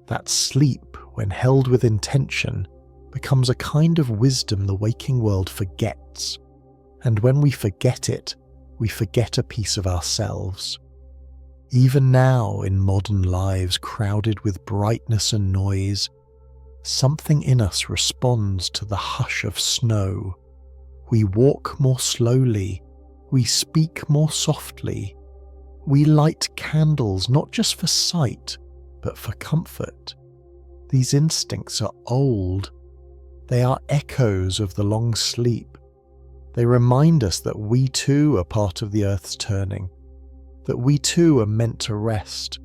that sleep, when held with intention, becomes a kind of wisdom the waking world forgets, and when we forget it, we forget a piece of ourselves. Even now, in modern lives crowded with brightness and noise, something in us responds to the hush of snow. We walk more slowly, we speak more softly, we light candles not just for sight, but for comfort. These instincts are old. They are echoes of the long sleep. They remind us that we too are part of the earth's turning, that we too are meant to rest,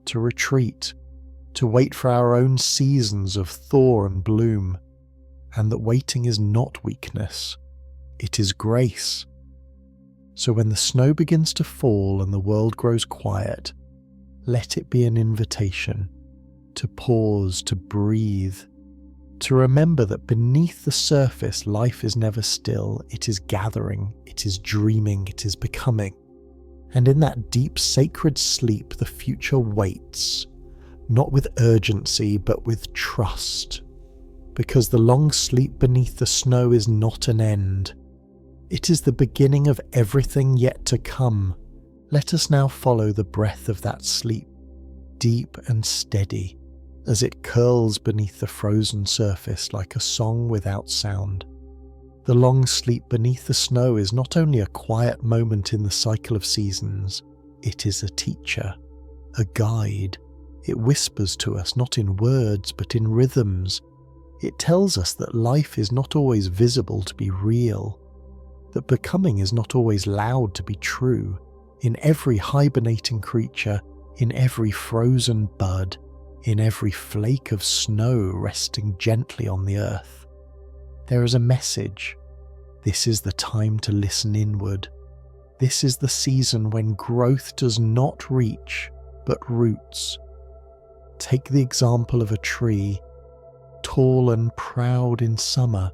to retreat, to wait for our own seasons of thaw and bloom, and that waiting is not weakness, it is grace. So when the snow begins to fall and the world grows quiet, let it be an invitation to pause, to breathe, to remember that beneath the surface life is never still, it is gathering, it is dreaming, it is becoming. And in that deep sacred sleep the future waits, not with urgency but with trust, because the long sleep beneath the snow is not an end. It is the beginning of everything yet to come. Let us now follow the breath of that sleep, deep and steady, as it curls beneath the frozen surface like a song without sound. The long sleep beneath the snow is not only a quiet moment in the cycle of seasons, it is a teacher, a guide. It whispers to us not in words but in rhythms. It tells us that life is not always visible to be real, that becoming is not always loud to be true. In every hibernating creature, in every frozen bud, in every flake of snow resting gently on the earth, there is a message. This is the time to listen inward. This is the season when growth does not reach, but roots. Take the example of a tree, tall and proud in summer,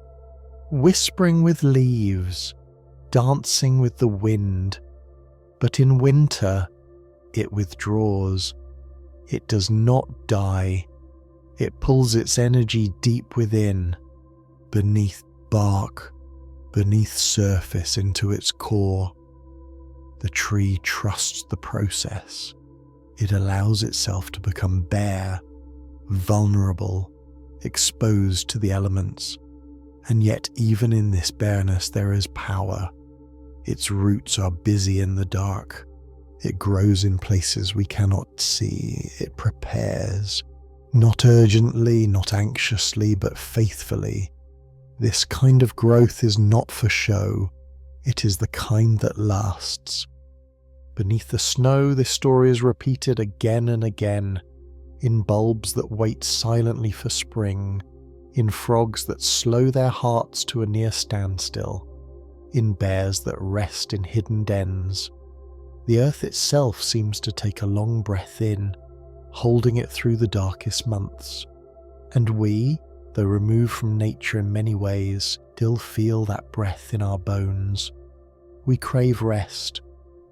whispering with leaves, dancing with the wind, but in winter it withdraws. It does not die. It pulls its energy deep within, beneath bark, beneath surface into its core. The tree trusts the process. It allows itself to become bare, vulnerable, exposed to the elements. And yet even in this bareness there is power. Its roots are busy in the dark. It grows in places we cannot see. It prepares, not urgently, not anxiously, but faithfully. This kind of growth is not for show. It is the kind that lasts. Beneath the snow, this story is repeated again and again, in bulbs that wait silently for spring, in frogs that slow their hearts to a near standstill, in bears that rest in hidden dens. The earth itself seems to take a long breath in, holding it through the darkest months. And we, though removed from nature in many ways, still feel that breath in our bones. We crave rest.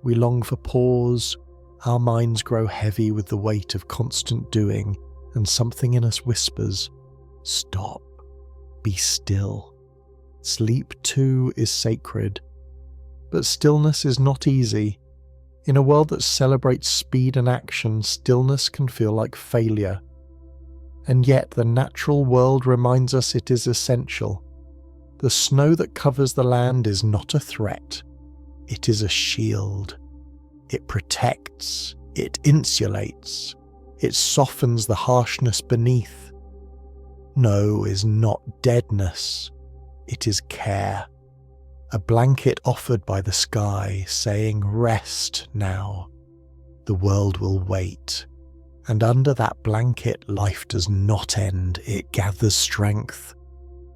We long for pause. Our minds grow heavy with the weight of constant doing, and something in us whispers, "Stop. Be still." Sleep, too, is sacred. But stillness is not easy. In a world that celebrates speed and action, stillness can feel like failure. And yet the natural world reminds us it is essential. The snow that covers the land is not a threat. It is a shield. It protects. It insulates. It softens the harshness beneath. No is not deadness. It is care. A blanket offered by the sky, saying, "Rest now. The world will wait." And under that blanket, life does not end. It gathers strength.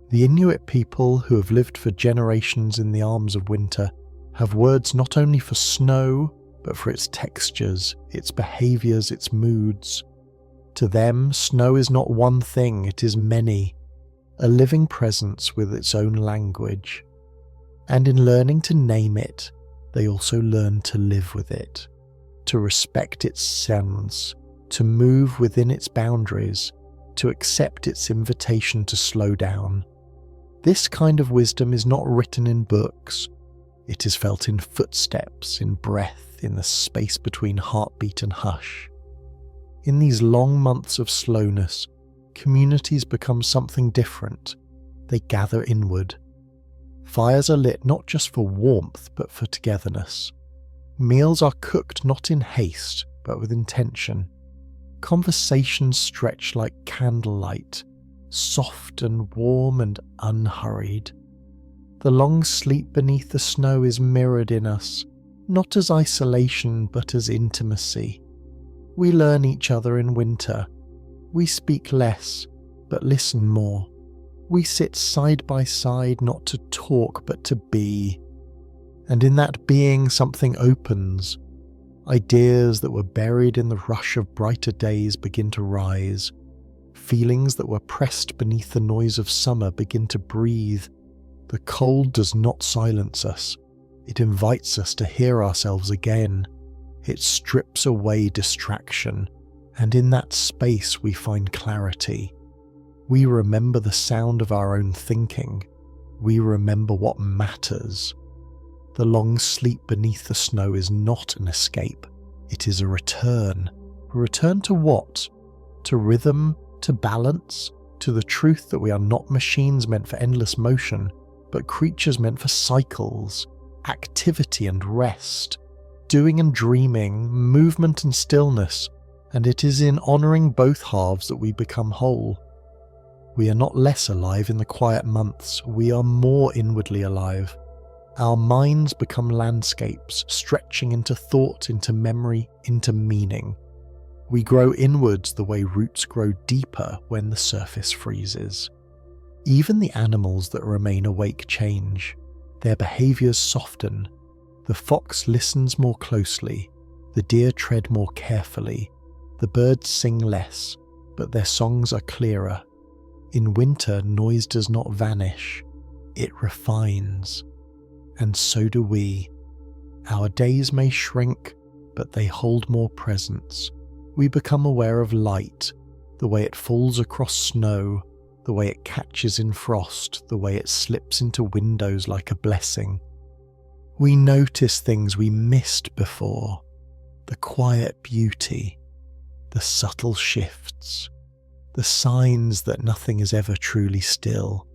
The Inuit people, who have lived for generations in the arms of winter, have words not only for snow, but for its textures, its behaviours, its moods. To them, snow is not one thing, it is many, a living presence with its own language. And in learning to name it, they also learn to live with it, to respect its sounds, to move within its boundaries, to accept its invitation to slow down. This kind of wisdom is not written in books. It is felt in footsteps, in breath, in the space between heartbeat and hush. In these long months of slowness, communities become something different. They gather inward. Fires are lit not just for warmth, but for togetherness. Meals are cooked not in haste, but with intention. Conversations stretch like candlelight, soft and warm and unhurried. The long sleep beneath the snow is mirrored in us, not as isolation, but as intimacy. We learn each other in winter. We speak less, but listen more. We sit side by side not to talk, but to be. And in that being something opens. Ideas that were buried in the rush of brighter days begin to rise. Feelings that were pressed beneath the noise of summer begin to breathe. The cold does not silence us. It invites us to hear ourselves again. It strips away distraction, and in that space we find clarity. We remember the sound of our own thinking. We remember what matters. The long sleep beneath the snow is not an escape. It is a return. A return to what? To rhythm, to balance, to the truth that we are not machines meant for endless motion, but creatures meant for cycles, activity and rest, doing and dreaming, movement and stillness, and it is in honouring both halves that we become whole. We are not less alive in the quiet months, we are more inwardly alive. Our minds become landscapes, stretching into thought, into memory, into meaning. We grow inwards the way roots grow deeper when the surface freezes. Even the animals that remain awake change. Their behaviours soften. The fox listens more closely. The deer tread more carefully. The birds sing less, but their songs are clearer. In winter, noise does not vanish. It refines. And so do we. Our days may shrink, but they hold more presence. We become aware of light, the way it falls across snow, the way it catches in frost, the way it slips into windows like a blessing. We notice things we missed before, the quiet beauty, the subtle shifts, the signs that nothing is ever truly still.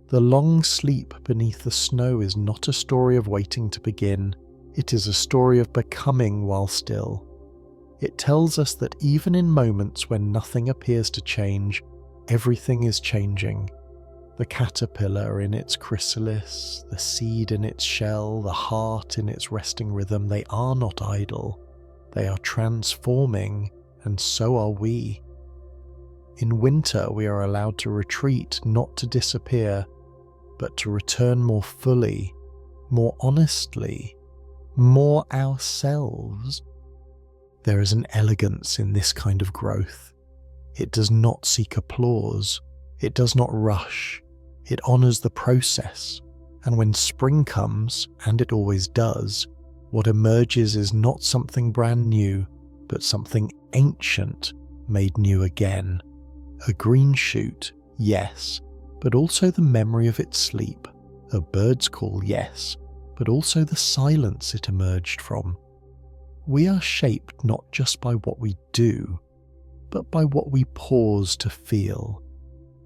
The long sleep beneath the snow is not a story of waiting to begin, it is a story of becoming while still. It tells us that even in moments when nothing appears to change, everything is changing. The caterpillar in its chrysalis, the seed in its shell, the heart in its resting rhythm, they are not idle. They are transforming, and so are we. In winter, we are allowed to retreat, not to disappear, but to return more fully, more honestly, more ourselves. There is an elegance in this kind of growth. It does not seek applause. It does not rush. It honours the process. And when spring comes, and it always does, what emerges is not something brand new, but something ancient made new again. A green shoot, yes, but also the memory of its sleep. A bird's call, yes, but also the silence it emerged from. We are shaped not just by what we do, but by what we pause to feel,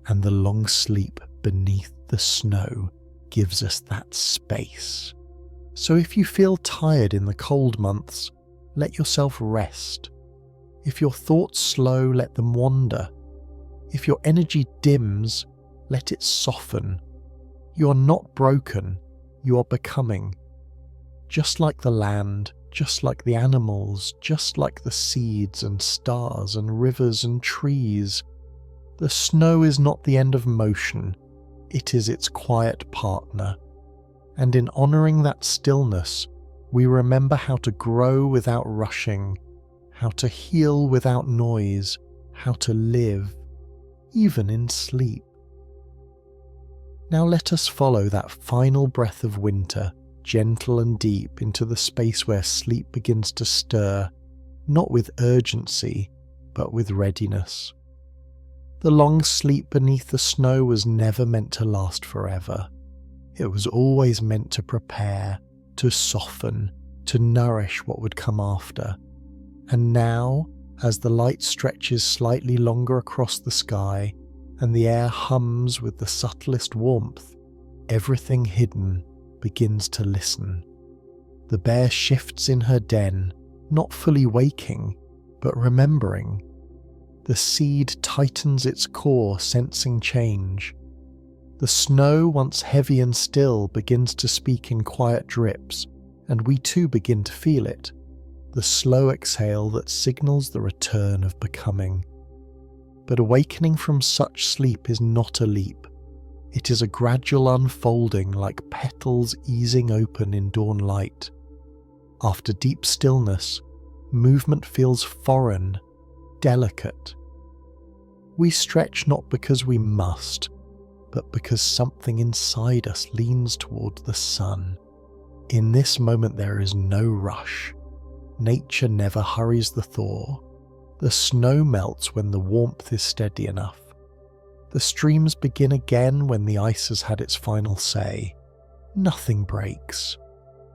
and the long sleep beneath the snow gives us that space. So if you feel tired in the cold months, let yourself rest. If your thoughts slow, let them wander. If your energy dims, let it soften. You are not broken, you are becoming. Just like the land, just like the animals, just like the seeds and stars and rivers and trees. The snow is not the end of motion, it is its quiet partner. And in honouring that stillness, we remember how to grow without rushing, how to heal without noise, how to live, even in sleep. Now let us follow that final breath of winter, gentle and deep, into the space where sleep begins to stir, not with urgency, but with readiness. The long sleep beneath the snow was never meant to last forever. It was always meant to prepare, to soften, to nourish what would come after. And now, as the light stretches slightly longer across the sky, and the air hums with the subtlest warmth, everything hidden begins to listen. The bear shifts in her den, not fully waking, but remembering. The seed tightens its core, sensing change. The snow, once heavy and still, begins to speak in quiet drips, and we too begin to feel it, the slow exhale that signals the return of becoming. But awakening from such sleep is not a leap. It is a gradual unfolding, like petals easing open in dawn light. After deep stillness, movement feels foreign, delicate. We stretch not because we must, but because something inside us leans toward the sun. In this moment there is no rush. Nature never hurries the thaw. The snow melts when the warmth is steady enough. The streams begin again when the ice has had its final say. Nothing breaks.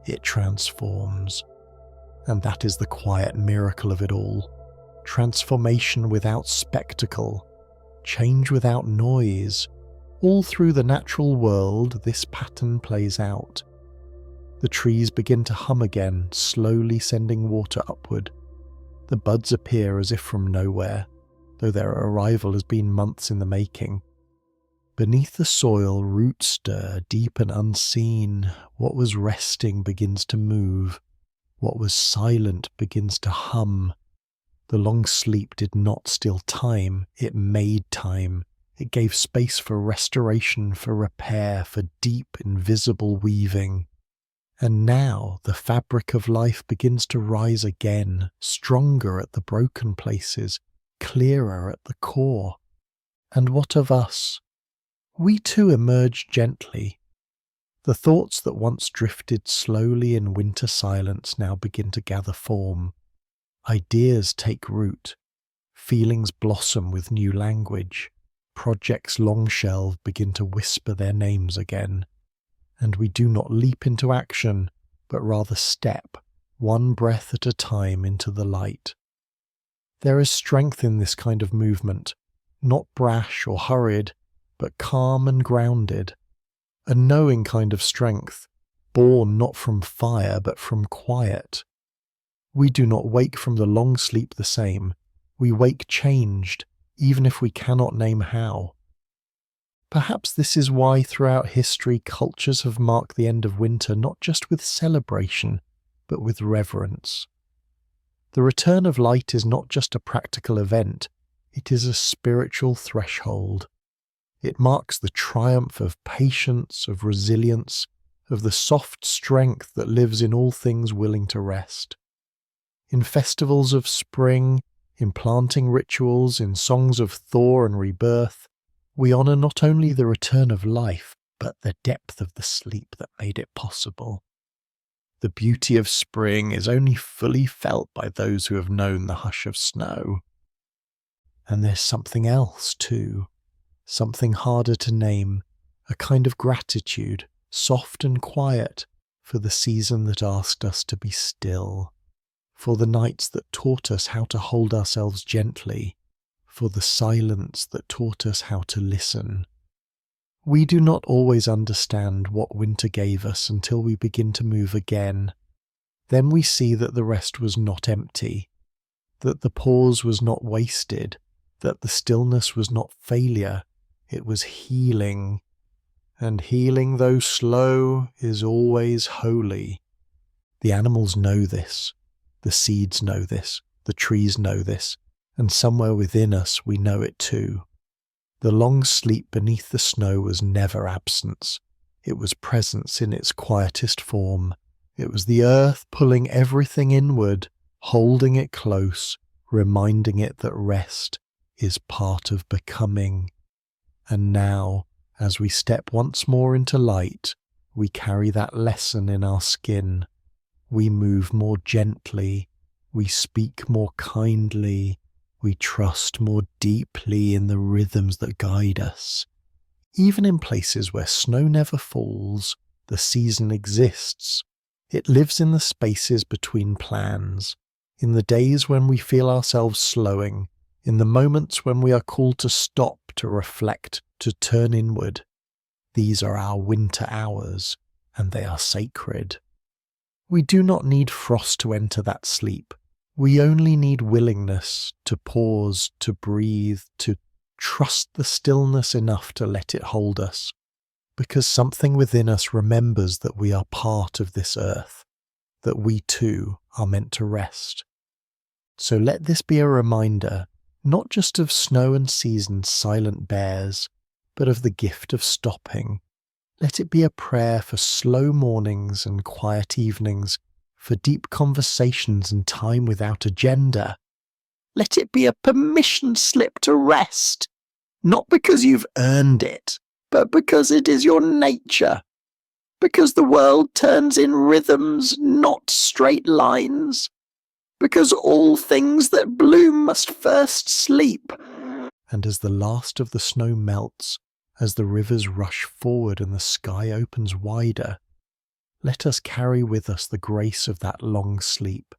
It transforms. And that is the quiet miracle of it all. Transformation without spectacle. Change without noise. All through the natural world, this pattern plays out. The trees begin to hum again, slowly sending water upward. The buds appear as if from nowhere, though their arrival has been months in the making, Beneath the soil, roots stir, deep and unseen. What was resting begins to move. What was silent begins to hum. The long sleep did not steal time, it made time. It gave space for restoration, for repair, for deep, invisible weaving. And now the fabric of life begins to rise again, stronger at the broken places, clearer at the core. And what of us? We too emerge gently. The thoughts that once drifted slowly in winter silence now begin to gather form. Ideas take root. Feelings blossom with new language. Projects long shelved begin to whisper their names again. And we do not leap into action, but rather step, one breath at a time, into the light. There is strength in this kind of movement, not brash or hurried, but calm and grounded. A knowing kind of strength, born not from fire but from quiet. We do not wake from the long sleep the same. We wake changed, even if we cannot name how. Perhaps this is why throughout history cultures have marked the end of winter not just with celebration, but with reverence. The return of light is not just a practical event, it is a spiritual threshold. It marks the triumph of patience, of resilience, of the soft strength that lives in all things willing to rest. In festivals of spring, in planting rituals, in songs of thaw and rebirth, we honour not only the return of life, but the depth of the sleep that made it possible. The beauty of spring is only fully felt by those who have known the hush of snow. And there's something else too, something harder to name, a kind of gratitude, soft and quiet, for the season that asked us to be still. For the nights that taught us how to hold ourselves gently, for the silence that taught us how to listen. We do not always understand what winter gave us until we begin to move again. Then we see that the rest was not empty, that the pause was not wasted, that the stillness was not failure, it was healing. And healing, though slow, is always holy. The animals know this. The seeds know this, the trees know this, and somewhere within us we know it too. The long sleep beneath the snow was never absence. It was presence in its quietest form. It was the earth pulling everything inward, holding it close, reminding it that rest is part of becoming. And now, as we step once more into light, we carry that lesson in our skin. We move more gently, we speak more kindly, we trust more deeply in the rhythms that guide us. Even in places where snow never falls, the season exists. It lives in the spaces between plans, in the days when we feel ourselves slowing, in the moments when we are called to stop, to reflect, to turn inward. These are our winter hours, and they are sacred. We do not need frost to enter that sleep. We only need willingness to pause, to breathe, to trust the stillness enough to let it hold us. Because something within us remembers that we are part of this earth, that we too are meant to rest. So let this be a reminder, not just of snow and season's silent bears, but of the gift of stopping. Let it be a prayer for slow mornings and quiet evenings, for deep conversations and time without agenda. Let it be a permission slip to rest, not because you've earned it, but because it is your nature. Because the world turns in rhythms, not straight lines. Because all things that bloom must first sleep. And as the last of the snow melts, as the rivers rush forward and the sky opens wider, let us carry with us the grace of that long sleep.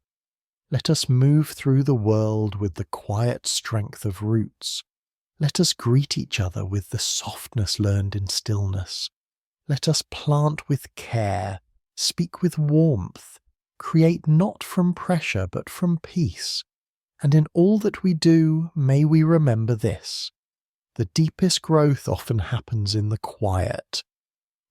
Let us move through the world with the quiet strength of roots. Let us greet each other with the softness learned in stillness. Let us plant with care, speak with warmth, create not from pressure but from peace. And in all that we do, may we remember this: The deepest growth often happens in the quiet.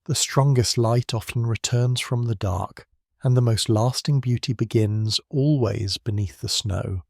The strongest light often returns from the dark, and the most lasting beauty begins always beneath the snow.